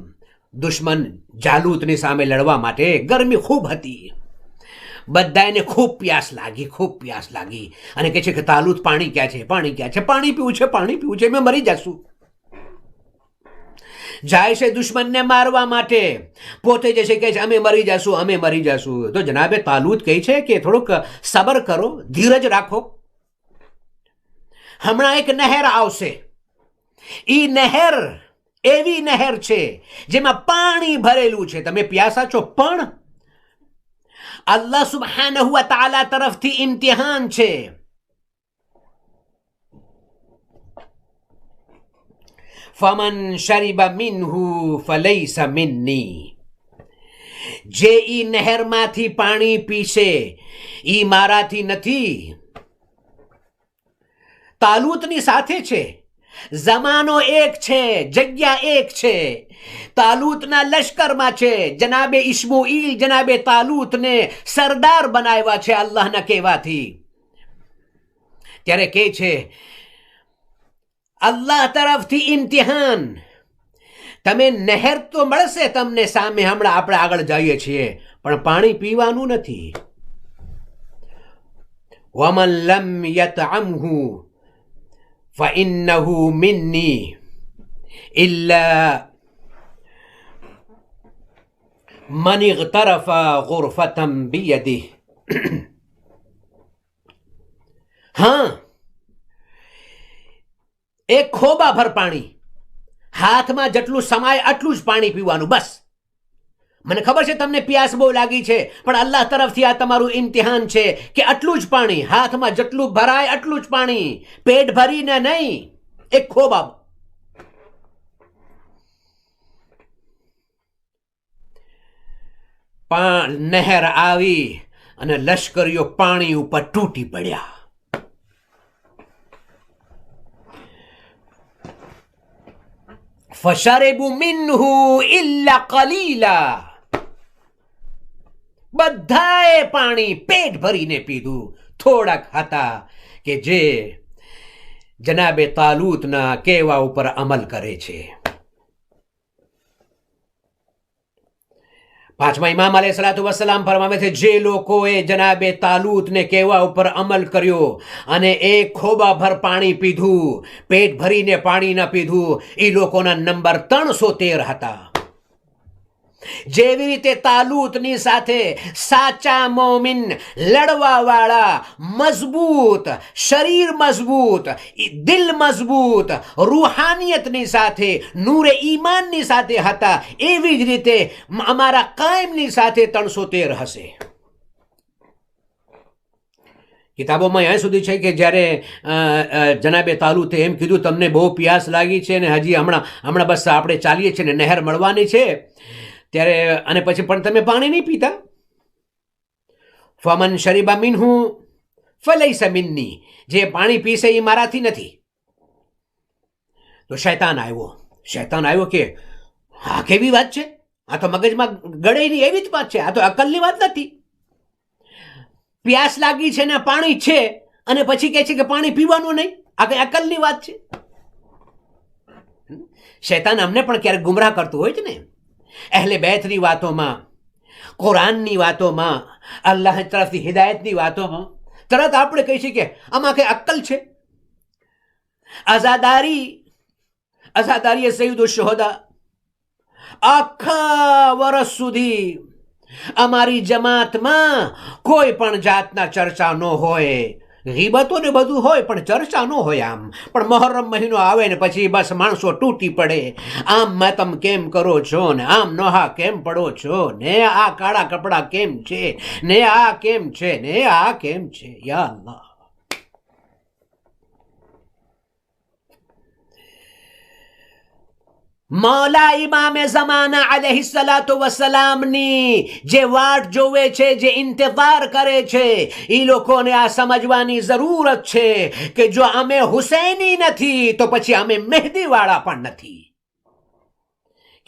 દુશ્મન જાલૂતની સામે લડવા માટે ગરમી ખૂબ હતી. બધાને ખૂબ પ્યાસ લાગી અને કહે છે કે તાલુત પાણી ક્યાં છે, પાણી ક્યાં છે, પાણી પીવું છે, મેં મરી જશું. જાય છે દુશ્મનને મારવા માટે, પોતે જશે કહે છે અમે મરી જશું. તો જનાબે તાલુત કહે છે કે થોડુંક સબર કરો, ધીરજ રાખો, હમણાં એક નહેર આવશે. ઈ નહેર એવી નહેર છે જેમાં પાણી ભરેલું છે, તમે પ્યાસા છો, પણ અલ્લાહ સુબ્હાનહુ વ તઆલા તરફથી ઇમ્તિહાન છે. ફમન શરિબા મિન્હુ ફલૈસા મિન્ની, જે ઈ નહેરમાંથી પાણી પીશે ઈ મારાથી નથી. તાલુતની સાથે છે, જમાનો એક છે, જગ્યા એક છે. તાલુતના લશ્કરમાં છે. જનાબે ઇસ્માઈલ જનાબે તાલુતને સરદાર બનાવ્યા છે અલ્લાહના કહેવાથી. ત્યારે કે છે અલ્લાહ તરફથી ઇમ્તિહાન, તમે નહેર તો મળશે તમને સામે, હમણાં આપણે આગળ જઈએ છીએ, પણ પાણી પીવાનું નથી. વમન લમ યતઅમહુ ફઇન્નહુ મિન્ની ઇલ્લા મન ઇગ્તરફા ગુરફતન બિયદિહ. હા, એક ખોબા ભર પાણી, હાથમાં જેટલું સમાય આટલું જ પાણી પીવાનું, બસ. મને ખબર છે તમને પ્યાસ બહુ લાગી છે, પણ અલ્લાહ તરફથી આ તમારું ઇમ્તિહાન છે કે આટલું જ પાણી, હાથમાં જેટલું ભરાય આટલું જ પાણી, પેટ ભરીને નહીં, એક ખોબા. નહેર આવી અને લશ્કરીઓ પાણી ઉપર તૂટી પડ્યા. ફશરબુ મિન્હુ ઇલ્લા કલીલા, બધાએ પાણી પેટ ભરીને પીધું. થોડાક હતા કે જે જનાબે તાલુતના કહેવા ઉપર અમલ કરે છે. પાંચમા ઇમામ અલૈહિસ્સલાતુ વસ્સલામ ફરમાવે છે જે લોકોએ જનાબે તાલુતને કહેવા ઉપર અમલ કર્યો અને એક ખોબા ભર પાણી પીધું, પેટ ભરીને પાણી ન પીધું, એ લોકોના નંબર 313 હતા. જેવી રીતે તાલુતની સાથે સાચા મોમિન, લડવા વાળા, મજબૂત શરીર, મજબૂત દિલ, મજબૂત રૂહાનિયતની સાથે, નૂરે ઈમાનની સાથે હતા, એવી જ રીતે અમારા કાયમની સાથે 313 હશે. કિતાબોમાં અહીંયા સુધી છે કે જ્યારે જનાબે તાલુતે એમ કીધું તમને બહુ પ્યાસ લાગી છે ને હજી હમણાં બસ આપણે ચાલીએ છીએ ને નહેર મળવાની છે, ત્યારે અને પછી પણ તમે પાણી નહીં પીતા. ફમન શરીબા મિન્હુ ફલૈસા મિન્ની, જે પાણી પીશે એ મારાથી નથી. તો શૈતાન આવ્યો કે આ કેવી વાત છે, આ તો મગજમાં ગળે નહીં એવી જ વાત છે, આ તો અકલની વાત નથી. પ્યાસ લાગી છે ને પાણી છે અને પછી કહે છે કે પાણી પીવાનું નહીં, આ કઈ અકલની વાત છે. શૈતાન અમને પણ ક્યારેક ગુમરાહ કરતું હોય છે ને, અહેલે બેતની વાતોમાં, કુરાનની વાતોમાં, અલ્લાહ તરફથી હિદાયતની વાતોમાં તરત આપણે કહી છીએ કે આમાં કઈ અક્કલ છે. અઝાદારી સૈયદુ શુહદા, આખા વર્ષ સુધી અમારી જમાતમાં કોઈ પણ જાતના ચર્ચા ન હોય, ગીબતો ને બધું હોય પણ ચર્ચા ન હોય. આમ પણ મોહર્રમ મહિનો આવે ને પછી બસ માણસો તૂટી પડે, આમ માતમ કેમ કરો છો ને આમ નોહા કેમ પડો છો ને આ કાળા કપડા કેમ છે ને આ કેમ છે ને આ કેમ છે. યા અલ્લાહ, મૌલા ઇમામે ઝમાના અલૈહિસ્સલાતુ વસ્સલામની જે વાટ જોવે છે, જે ઇંતજાર કરે છે, એ લોકોને આ સમજવાની જરૂરત છે કે જો અમે હુસૈની નથી તો પછી અમે મહેદીવાળા પણ નથી.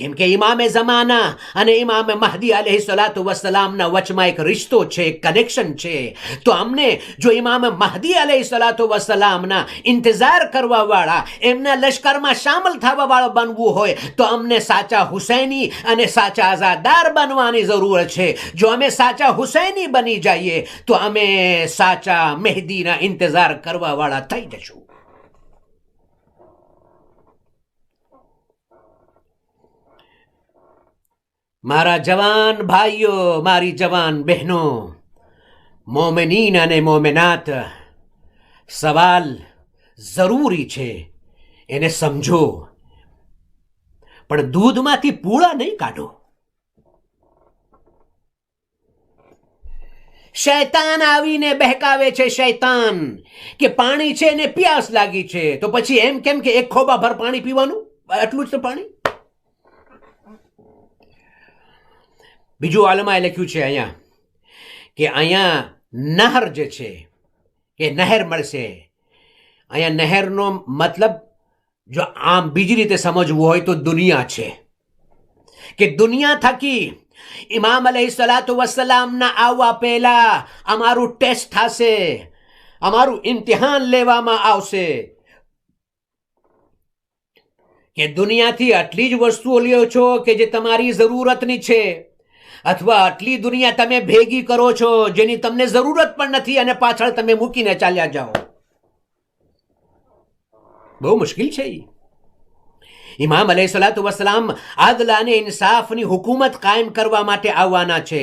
કેમ કે ઇમામે ઝમાના અને ઇમામે મહદી અલૈહિસ્સલાતુ વસ્સલામના વચમાં એક રિશ્તો છે, એક કનેક્શન છે. તો અમને જો ઇમામે મહદી અલૈહિસ્સલાતુ વસ્સલામના ઇંતજાર કરવાવાળા, એમના લશ્કરમાં શામેલ થવાવાળા બનવું હોય તો અમને સાચા હુસૈની અને સાચા આઝાદાર બનવાની જરૂર છે. જો અમે સાચા હુસૈની બની જઈએ તો અમે સાચા મહેદીના ઇંતજાર કરવાવાળા થઈ જશું. મારા જવાન ભાઈઓ, મારી જવાન બહેનો, મોમિનીન અને મોમિનાત, સવાલ જરૂરી છે, એને સમજો, પણ દૂધમાંથી પૂળા નહીં કાઢો. શૈતાન આવીને બહેકાવે છે, શૈતાન, કે પાણી છે ને પ્યાસ લાગી છે, તો પછી એમ કેમ કે એક ખોબા ભર પાણી પીવાનું, આટલું જ પાણી. બીજું આલમાએ લખ્યું છે અહીંયા કે અહીંયા નહર જે છે કે નહેર મળશે. અહીંયા નહેરનો મતલબ જો આમ બીજી રીતે સમજવું હોય તો દુનિયા છે, કે દુનિયા થકી ઇમામ અલૈહિસ્સલાતુ વસ્સલામના આવવા પહેલા અમારું ટેસ્ટ થશે, અમારું ઇમ્તિહાન લેવામાં આવશે કે દુનિયાથી આટલી જ વસ્તુઓ લ્યો છો કે જે તમારી જરૂરતની છે, અથવા આટલી દુનિયા તમે ભેગી કરો છો જેની તમને જરૂરત પણ નથી અને પાછળ તમે મૂકીને ચાલ્યા જાઓ. બહુ મુશ્કેલ છે. ઇમામ અલૈહિસ્સલાતુ વસ્સલામ આદલ અને ઇન્સાફની હુકુમત કાયમ કરવા માટે આવવાના છે.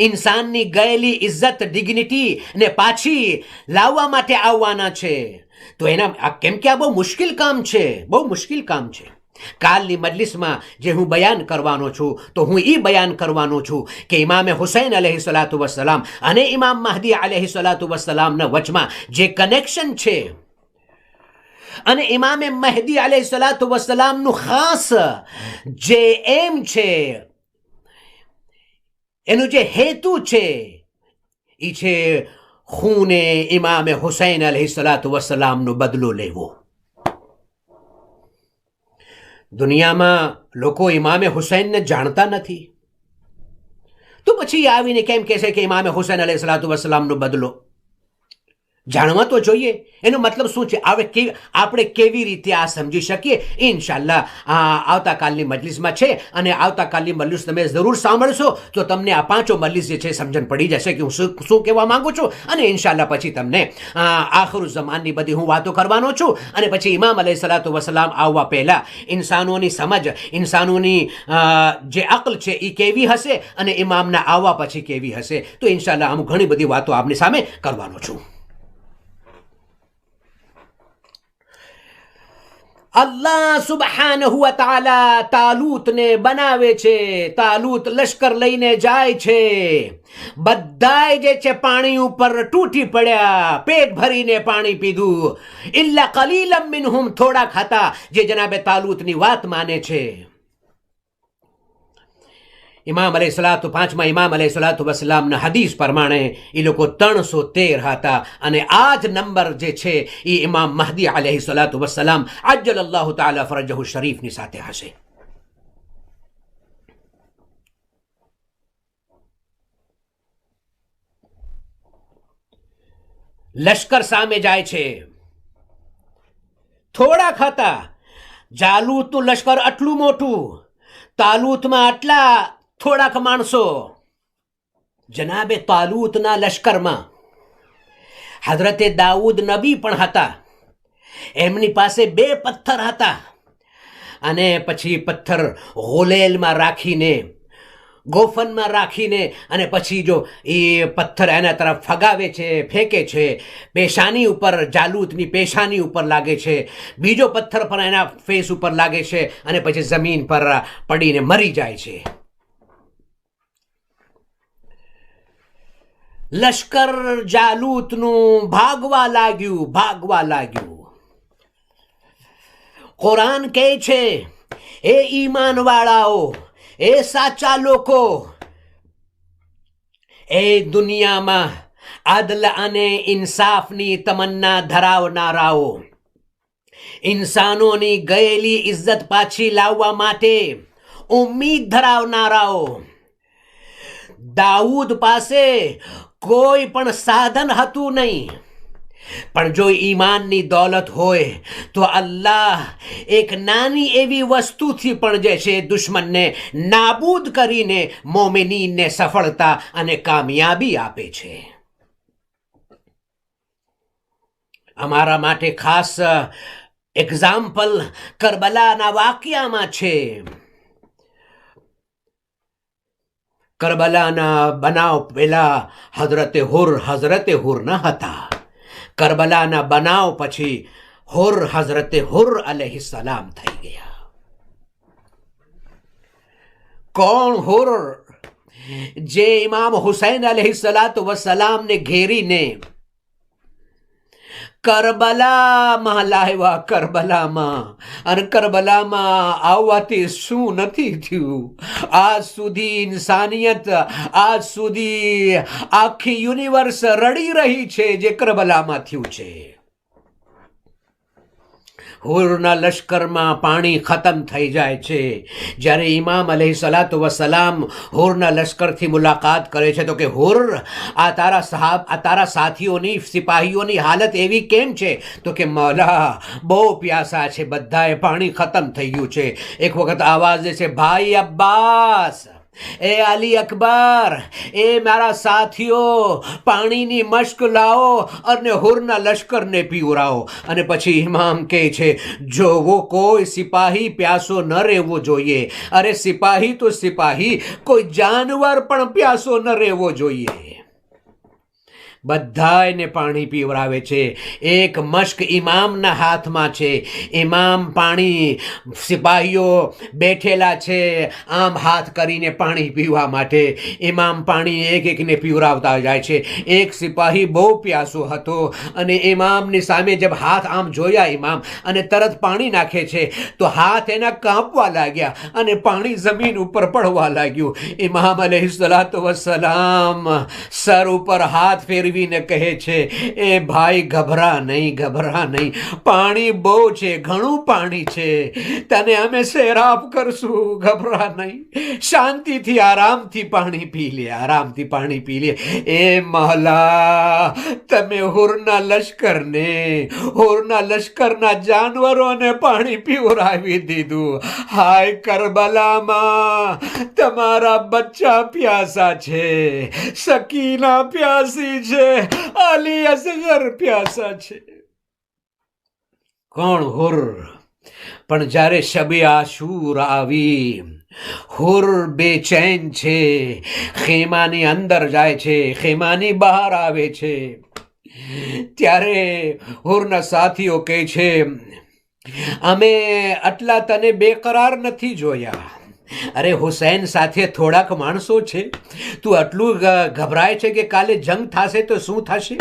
ઇન્સાનની ગયેલી ઇજ્જત, ડિગ્નિટી ને પાછી લાવવા માટે આવવાના છે. તો એના કેમ કે આ બહુ મુશ્કેલ કામ છે, બહુ મુશ્કેલ કામ છે. કાલની મજલિસમાં જે હું બયાન કરવાનો છું તો હું એ બયાન કરવાનો છું કે ઇમામે હુસૈન અલૈહિસ્સલાતુ વસ્સલામ અને ઇમામ મહદી અલૈહિસ્સલાતુ વસ્સલામના વચમાં જે કનેક્શન છે અને ઇમામે મહદી અલૈહિસ્સલાતુ વસ્સલામનું ખાસ જે એમ છે, એનું જે હેતુ છે એ છે ખૂને ઇમામે હુસૈન અલૈહિસ્સલાતુ વસ્સલામનો બદલો લેવો. દુનિયામાં લોકો ઇમામે હુસૈનને જાણતા નથી, તો પછી આવીને કેમ કહેશે કે ઇમામે હુસૈન અલૈહિસ્સલાતુ વસ્સલામનો બદલો? જાણવા તો જોઈએ. એનો મતલબ શું છે? આપણે કેવી રીતે આ સમજી શકીએ? ઇન્શાલ્લાહ આવતાકાલની મજલિસમાં છે, અને આવતાકાલની મજલિસ તમે જરૂર સાંભળશો તો તમને આ પાંચો મજલિસ જે છે સમજણ પડી જશે કે હું શું કહેવા માંગુ છું. અને ઇન્શાલ્લાહ પછી તમને આખિર ઝમાનની બધી હું વાતો કરવાનો છું. અને પછી ઇમામ અલૈહિસ્સલાતુ વસ્સલામ આવવા પહેલાં ઇન્સાનોની સમજ, ઇન્સાનોની જે અક્લ છે એ કેવી હશે અને ઇમામના આવવા પછી કેવી હશે. તો ઇન્શાલ્લાહ હું ઘણી બધી વાતો આપની સામે કરવાનો છું. અલ્લાહ સુબહાનહુ વ તઆલા તાલૂતને બનાવે છે. તાલૂત લશ્કર લઈને જાય છે, બધાય જે છે પાણી ઉપર તૂટી પડ્યા, પેટ ભરીને પાણી પીધું. ઇલ્લા કલીલમ મિનહુમ, થોડા ખાતા જે જનાબે તાલૂતની વાત માને છે. ઇમામ અલૈહિસ્સલાતુ પાંચમા ઇમામ અલૈહિસ્સલાતુ વસ્સલામના હદીસ પ્રમાણે એ લોકો 313 હતા, અને આ જ નંબર જે છે એ ઇમામ મહદી અલૈહિસ્સલાતુ વસ્સલામ અજ્જલલ્લાહુ તઆલા ફરજહુ શરીફની સાથે હશે. લશ્કર સામે જાય છે, થોડા ખાતા. જાલૂતનું લશ્કર આટલું મોટું, તાલૂતમાં આટલા થોડાક માણસો. જનાબે તાલૂતના લશ્કરમાં હઝરતે દાઉદ નબી પણ હતા. એમની પાસે 2 પથ્થર હતા, અને પછી પથ્થર ગોલેલમાં રાખીને, ગોફનમાં રાખીને, અને પછી જો એ પથ્થર એના તરફ ફગાવે છે, ફેંકે છે, પેશાની ઉપર, જાલૂતની પેશાની ઉપર લાગે છે, બીજો પથ્થર પણ એના ફેસ ઉપર લાગે છે, અને પછી જમીન પર પડીને મરી જાય છે. લશ્કર જાલૂતનું ભાગવા લાગ્યું. કુરાન કહે છે, એ ઈમાનવાળાઓ, એ સાચા લોકો, એ દુનિયામાં આદલ અને ઇન્સાફની તમન્ના ધરાવનારાઓ, ઇન્સાનોની ગયેલી ઇજ્જત પાછી લાવવા માટે ઉમ્મીદ ધરાવનારાઓ. દાઉદ પાસે કોઈ પણ સાધન હતું નહીં, પણ જો ઈમાનની દોલત હોય તો અલ્લાહ એક નાની એવી વસ્તુથી પણ જે છે દુશ્મનને નાબૂદ કરીને મોમિનીનને સફળતા અને કામયાબી આપે છે. અમારા માટે ખાસ એક્ઝામ્પલ કરબલાના વાક્યામાં છે. કરબલાના બનાવ પહેલા હઝરતે હુર ન હતા. કરબલાના બનાવ પછી હઝરતે હુર અલૈહિસ્સલામ થઈ ગયા. કોણ હુર? જે ઇમામ હુસૈન અલૈહિસ્સલામને ઘેરીને કરબલામાં લાવ્યા. અને કરબલામાં આવવાથી શું નથી થયું? આજ સુધી ઇન્સાનિયત, આજ સુધી આખી યુનિવર્સ રડી રહી છે જે કરબલામાં થયું છે. હુરના લશ્કરમાં પાણી ખતમ થઈ જાય છે. જ્યારે ઇમામ અલૈહિસ્સલામ હુરના લશ્કરથી મુલાકાત કરે છે તો કે હુર, આ તારા સાથીઓની, સિપાહીઓની હાલત એવી કેમ છે? તો કે મૌલા બહુ પ્યાસા છે, બધાએ પાણી ખતમ થઈ ગયું છે. એક વખત આવાજ દે છે, ભાઈ અબ્બાસ, એ અલી અકબર, એ મારા સાથીઓ પાણીની મશ્ક લાવો અને હુરના લશ્કરને પીવરાવો. અને પછી ઇમામ કહે છે, જોવો કોઈ સિપાહી પ્યાસો ન રહેવો જોઈએ. અરે સિપાહી તો સિપાહી, કોઈ જાનવર પણ પ્યાસો ન રહેવો જોઈએ. બધાને પાણી પીવરાવે છે. એક મશ્ક ઇમામના હાથમાં છે. ઇમામ પાણી, સિપાહીઓ બેઠેલા છે આમ હાથ કરીને પાણી પીવા માટે. ઇમામ પાણી એક એકને પીવરાવતા જાય છે. એક સિપાહી બહુ પ્યાસો હતો અને ઇમામની સામે જબ હાથ આમ જોયા ઇમામ અને તરત પાણી નાખે છે તો હાથ એના કાંપવા લાગ્યા અને પાણી જમીન ઉપર પડવા લાગ્યું. ઇમામ અલૈહિસ્સલામ સર ઉપર હાથ ફેરવી ને કહે છે, એ ભાઈ ઘબરા નહીં, પાણી બહુ છે, ઘણું પાણી છે, તને અમે સેરાફ કરશું, ઘબરા નહીં, શાંતિથી આરામથી પાણી પી લે. એ મહલા, તમે હુરના લશ્કરના જાનવરોને પાણી પીવરાવી દીધું. હાય કરબલામાં તમારા બચ્ચા પ્યાસા છે, સકીના પ્યાસી છે, અલી અસગર પ્યાસા છે. કોણ? હુર. પણ જ્યારે શબે આશૂર આવી, હુર બેચેન છે, ખેમાની અંદર જાય છે, ખેમાની બહાર આવે છે. ત્યારે હુરના સાથીઓ કહે છે, અમે આટલા તને બેકરાર નથી જોયા. અરે હુસૈન સાથે થોડાક માણસો છે, તું આટલું ગભરાય છે કે કાલે જંગ થશે તો શું થશે?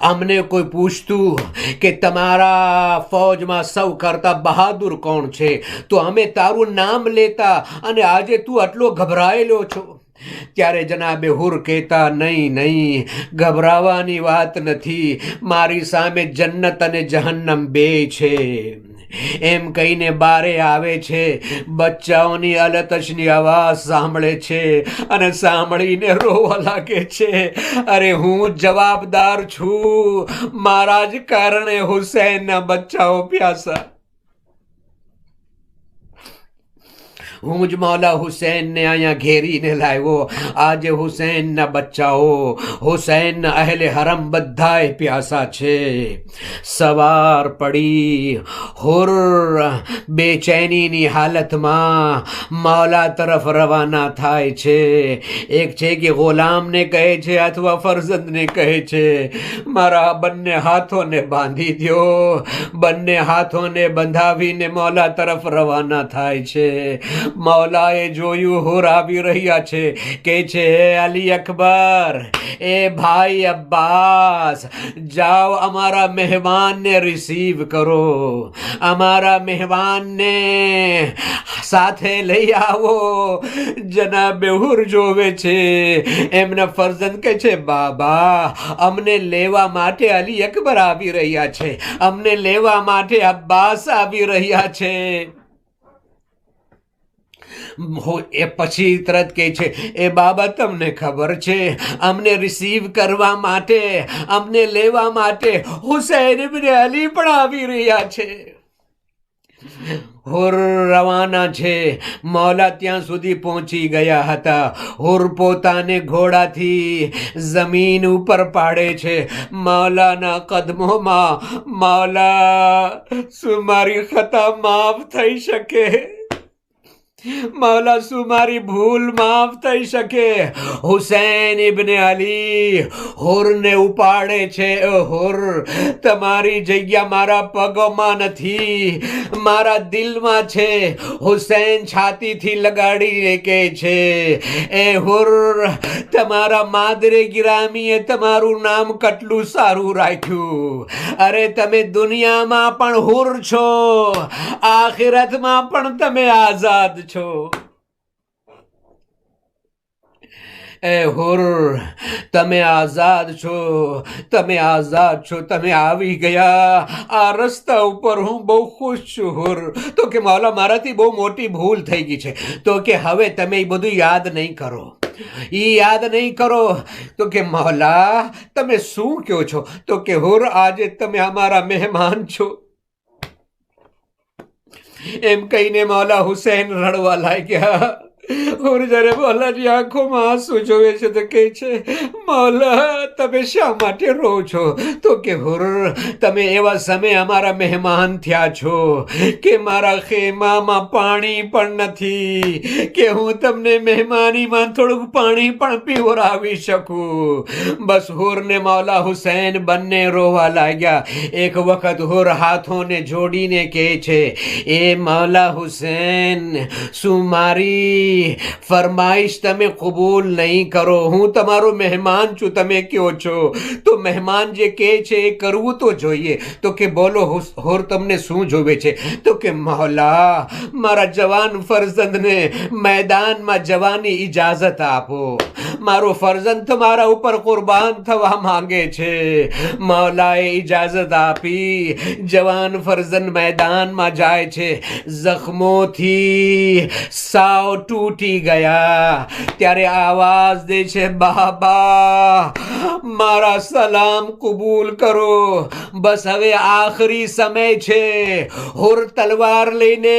અમને કોઈ પૂછતું કે તમારા ફૌજમાં સૌ કરતા બહાદુર કોણ છે તો અમે તારું નામ લેતા અને આજે તું આટલો ગભરાયેલો છો. ત્યારે જનાબે હુર કહેતા, નહીં, ગભરાવાની વાત નથી, મારી સામે જન્નત અને જહન્નમ બે છે. એમ કહીને બારે આવે છે, બચ્ચાઓની અલતશની અવાજ સાંભળે છે અને સાંભળીને રોવા લાગે છે. અરે હું જવાબદાર છું, મારા જ કારણે હુસૈનના બચ્ચાઓ પ્યાસા. હું જ મૌલા હુસૈનને અહીંયા ઘેરીને લાવ્યો. આજે હુસૈનના બચ્ચાઓ, હુસૈનના અહેલે હરમ બધાએ પ્યાસા છે. સવાર પડી, હુર બેચેનીની હાલતમાં મૌલા તરફ રવાના થાય છે. એક છે કે ગુલામને કહે છે અથવા ફરજંદને કહે છે, મારા બંને હાથોને બાંધી દો. બંને હાથોને બંધાવીને મૌલા તરફ રવાના થાય છે. મૌલાએ જોયું હુર આવી રહ્યા છે, કે છે અલી અકબર, એ ભાઈ અબ્બાસ, જાઓ અમારા મહેમાનને રિસીવ કરો, અમારા મહેમાનને સાથે લઈ આવો. જનાબે હુર જોવે છે, એમના ફરજંદ કહે છે, બાબા અમને લેવા માટે અલી અકબર આવી રહ્યા છે, અમને લેવા માટે અબ્બાસ આવી રહ્યા છે. એ પછી તરત કહે છે, એ બાબા તમને ખબર છે અમને રિસીવ કરવા માટે, અમને લેવા માટે હુસૈન ઇબ્ન અલી પણ આવી રહ્યા છે. હુર રવાના છે. મૌલા ત્યાં સુધી પહોંચી ગયા હતા. હુર પોતાને ઘોડાથી જમીન ઉપર પાડે છે. મૌલાના કદમોમાં, મૌલા શું મારી ખતા માફ થઈ શકે? मौला सुमारी भूल माफ થઈ શકે? હુસૈન ઇબ્ન અલી હુરને ઉપાડે છે. હુર, તમારી જગ્યા મારા પગમાં નથી, મારા દિલમાં છે. હુસૈન છાતીથી લગાડીને કહે છે, એ હુર, તમારા માદરે ગિરામીએ તમારું નામ કેટલું સારું રાખ્યું. અરે તમે દુનિયામાં પણ હુર છો, આખિરતમાં પણ તમે આઝાદ છો. એ હુર, તમે આઝાદ છો, તમે આઝાદ છો, તમે આવી ગયા આ રસ્તા ઉપર. હું બહુ ખુશ છું. હુર તો કે મૌલા મારાથી બહુ મોટી ભૂલ થઈ ગઈ છે. તો કે હવે તમે એ બધું યાદ નહીં કરો, યાદ નહીં કરો. તો કે મૌલા તમે શું કહો છો? તો કે હુર, આજે તમે અમારા મહેમાન છો. એમ કહીને મૌલા હુસૈન રડવા લાગ્યા. હુર જ્યારે મૌલાની આંખોમાં આંસુ જોવે છે તો કહે છે, મૌલા તમે શા માટે રો છો? તો કે હુર, તમે એવા સમય અમારા મહેમાન થયા છો કે મારા ખેમામાં પાણી પણ નથી કે હું તમને મહેમાનીમાં થોડુંક પાણી પણ પીવડાવી શકું. બસ હુર ને મૌલા હુસૈન બંને રોવા લાગ્યા. એક વખત હુર હાથોને જોડીને કહે છે, એ મૌલા હુસૈન, શું મારી ફરમાઈશ તમે કબૂલ નહીં કરો? હું તમારો મહેમાન છું, તમે કહો છો તો મહેમાન જે કહે છે એ કરવું તો જોઈએ. તો કે બોલો હુર, તમને શું જોવે છે? તો કે મૌલા મારા જવાન ફરજંદને મેદાનમાં જવાની ઇજાઝત આપો. મારો ફરજંદ તમારા ઉપર કુરબાન થવા માંગે છે. મૌલાએ ઇજાઝત આપી. જવાન ફરજંદ મેદાનમાં જાય છે. જખ્મોથી સાવ તૂટી ગયા. ત્યારે આવાજ દે છે, બાબા મારા સલામ કબૂલ કરો. બસ હવે આખરી સમય છે. હુર તલવાર લઈને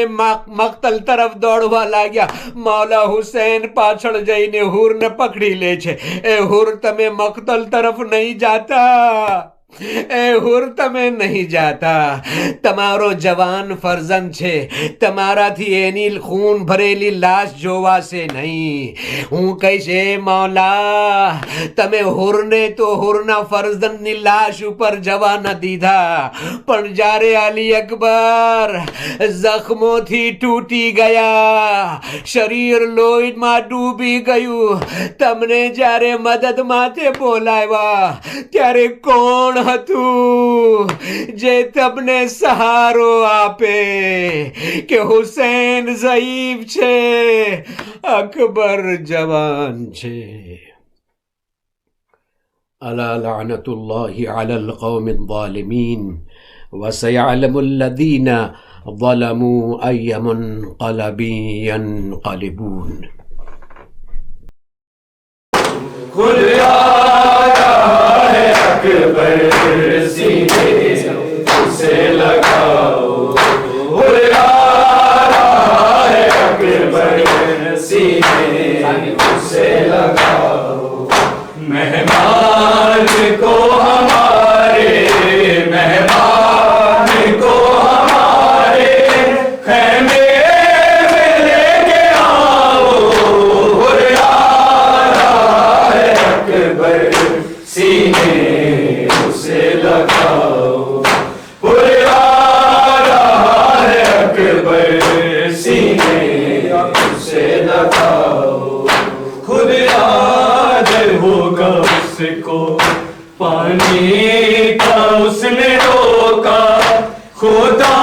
મક્તલ તરફ દોડવા લાગ્યા. મૌલા હુસૈન પાછળ જઈને હુરને પકડી લે છે. એ હુર, તમે મક્તલ તરફ નહીં જાતા. એ હુર, તમે નહીં જાતા. તમારો જવાન ફરજંદ છે, તમારાથી એની ખૂન ભરેલી લાશ જોવાશે નહીં. હું કહીશ, એ મૌલા તમે હુરને તો હુરના ફરજંદની લાશ ઉપર જવા ન દીધા, પણ જ્યારે અલી અકબર જખ્મોથી તૂટી ગયા, શરીર લોહીમાં ડૂબી ગયું, તમને જ્યારે મદદ માટે બોલાવ્યા ત્યારે કોણ હતું જે તમને સહારો આપે કે હુસૈન ઝઈફ છે, અકબર જવાન છે. અલા લઅનતુલ્લાહિ અલલ કૌમિલ ઝાલિમીન વસયઅલમુલ લઝીના ظلموا أي منقلب ينقلبون. खुल आया है अकबर सीने से लगाओ. खुल आया है अकबर सीने से लगाओ. मेहमान को हमारे, मेहमान को हमारे खैमे में लेके आओ. खुल आया है अकबर सीने से लगाओ. खुल आया है अकबर सीने से लगाओ. खुद याद होगा उसको पानी का उसने रोका. खुदा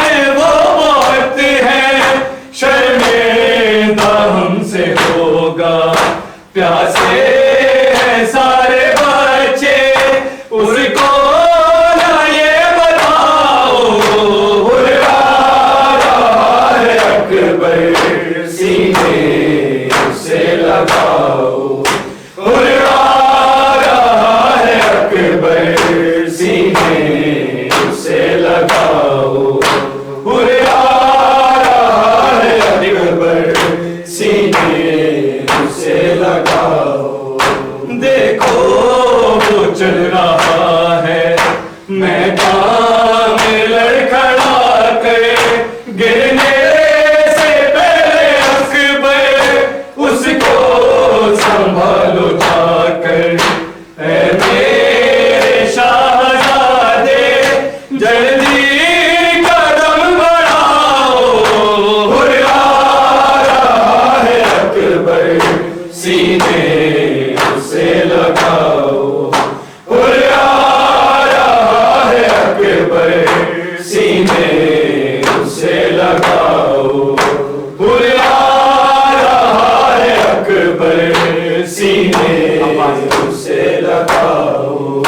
ने वो मौत है शर्मिंदा हमसे होगा. प्यासे हैं सारे बच्चे उसको ना ये बताओ. हुर्रा है अकबर میدان میں لڑکھڑا کر گرنے سے پہلے اکبر اس کو سنبھالو جا کر اے میرے شہزادے جلدی قدم بڑھاؤ ہر آ رہا ہے اکبر سینے اسے لگاؤ ہر آ رہا ہے اکبر سینے اسے لگاؤ ہر آ رہا ہے اکبر سینے اسے لگاؤ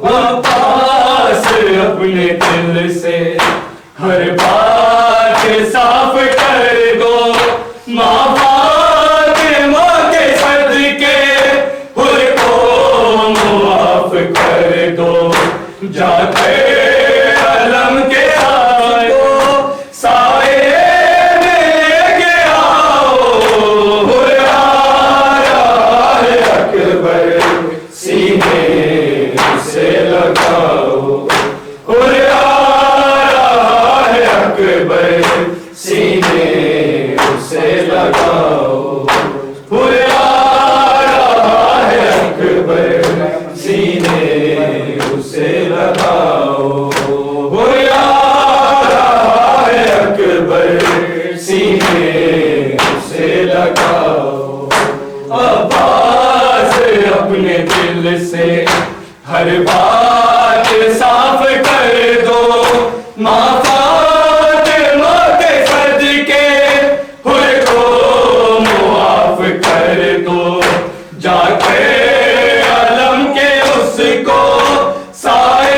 عباس اپنے دل سے ہر بات صاف کر دو ماں فاطمہ کے صدقے ہر کو معاف کر دو جا کر علم کے آئے سائے میں لے کے آؤ ہر آ رہا ہے اکبر سینے سے لگاؤ ہر آ رہا ہے اکبر سینے سے لگاؤ ہر آ رہا ہے اکبر سینے سے لگاؤ ہر آ رہا ہے اکبر سینے سے لگاؤ عباس اپنے دل سے ہر بات صاف کر دو ماں فاطمہ کے صدقے ہر کو معاف کر دو جا کے علم کے اس کو سائے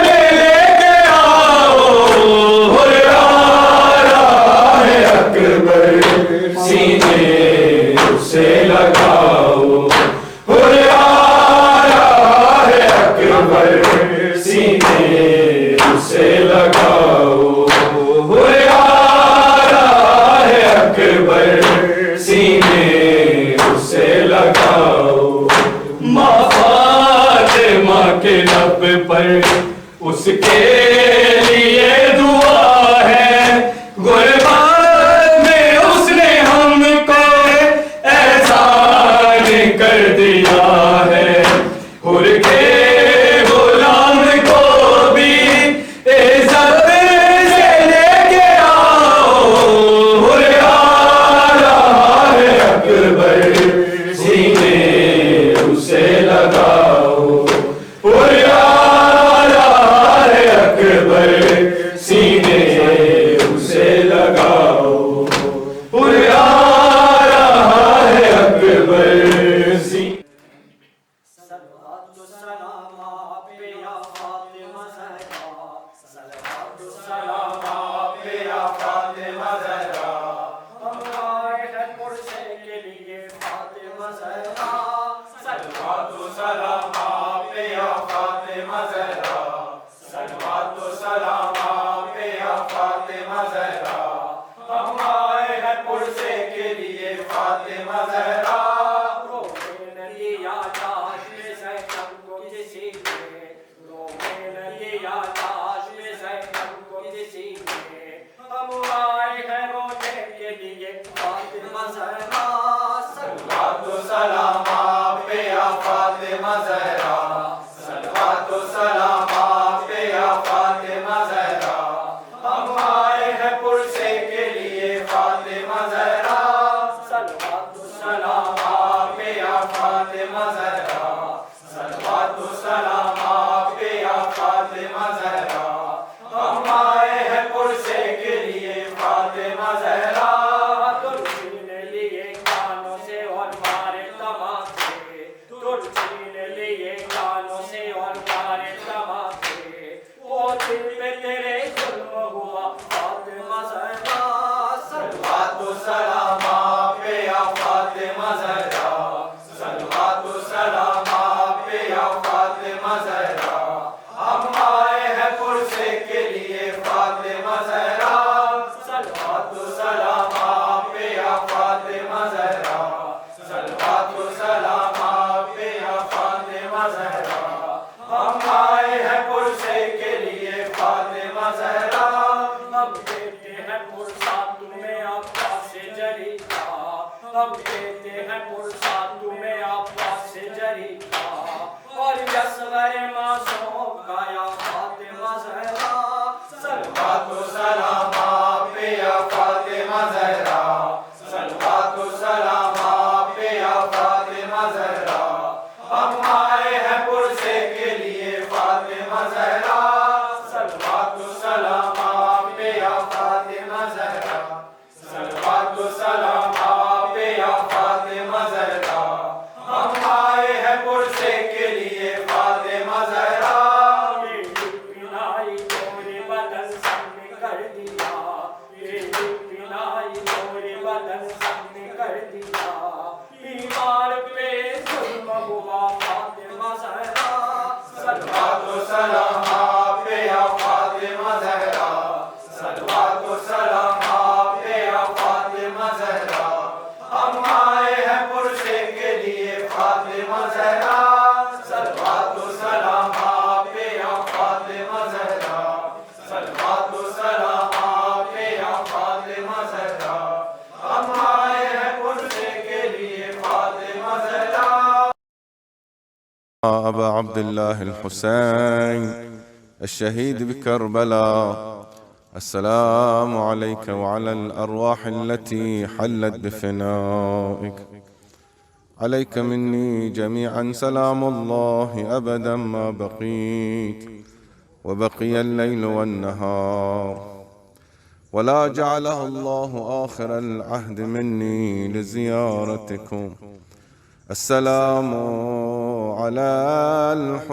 میں لے کے آؤ ہر آ رہا ہے اکبر سینے اسے لگاؤ ہر آ رہا ہے اکبر سینے اسے لگاؤ ہر آ رہا ہے اکبر سینے اسے لگاؤ ماں فاطمہ کے لب پر اس کے لیے دعا ہے غربت میں اس نے ہم کو احسان کر دیا ہے ہر کے غلام کو بھی عزت سے لے کے آؤ ہر آ رہا ہے اکبر سینے اسے لگاؤ ہر آ رہا ہے اکبر سینے اسے لگاؤ ہر آ رہا ہے اکبر سینے ہم آئے ہیں پرسے کے ज़हरा, अब देते हैं पुरसाद तुम्हें अब्बास से जरीदा, अब देते हैं पुरसाद तुम्हें अब्बास से जरीदा, और असग़र मासूम का या फातिमा ज़हरा, सलवातो सलाम आप पे या फातिमा ज़हरा, सलवातो सलाम आप पे या फातिमा ज़हरा, हम आए हैं पुरसे के लिए फातिमा ज़हरा, सलवातो सलाम आप पे या फातिमा ज़हरा, सलवातो सलाम आप पे या फातिमा ज़हरा, हम आए हैं पुरसे के लिए फातिमा ज़हरा, पिनाई गोरे बदन सबने कर दिया, पिनाई गोरे बदन सबने कर दिया, बीमार पे जुल्म हुआ फातिमा ज़हरा, सलवातो सलाम आप पे या फातिमा ज़हरा, सलवातो सलाम आप पे या फातिमा ज़हरा, हम आए हैं पुरसे के लिए फातिमा ज़हरा, सलवातो सलाम आप पे या फातिमा ज़हरा, सलवातो सलाम आप पे या फातिमा ज़हरा, हम आए हैं पुरसे के लिए फातिमा ज़हरा। أبا عبد الله الحسين الشهيد بكربلاء، السلام عليك وعلى الأرواح التي حلت بفنائك، عليك مني جميعا سلام الله أبدا ما بقيت وبقي الليل والنهار، ولا جعله الله آخر العهد مني لزيارتكم. السلام على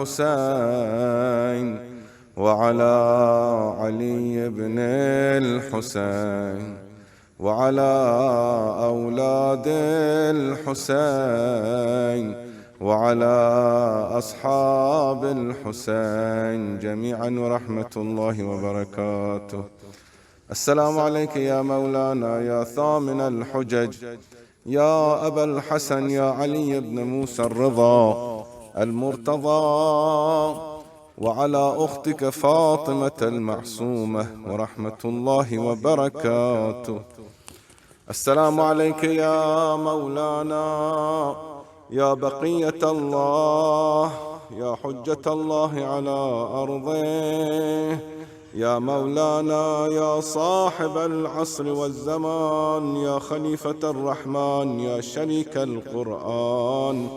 الحسين وعلى علي بن الحسين وعلى أولاد الحسين وعلى أصحاب الحسين جميعا ورحمة الله وبركاته. السلام عليك يا مولانا يا ثامن الحجج، يا أبا الحسن يا علي بن موسى الرضا المرتضى، وعلى أختك فاطمة المعصومة ورحمة الله وبركاته. السلام عليك يا مولانا يا بقية الله، يا حجة الله على أرضه، يا مولانا يا صاحب العصر والزمان، يا خليفة الرحمن، يا شريك القرآن،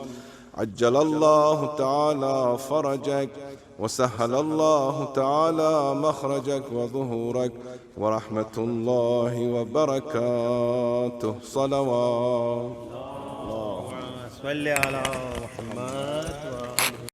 عجل الله تعالى فرجك وسهل الله تعالى مخرجك وظهورك ورحمة الله وبركاته. صلوات صل على محمد.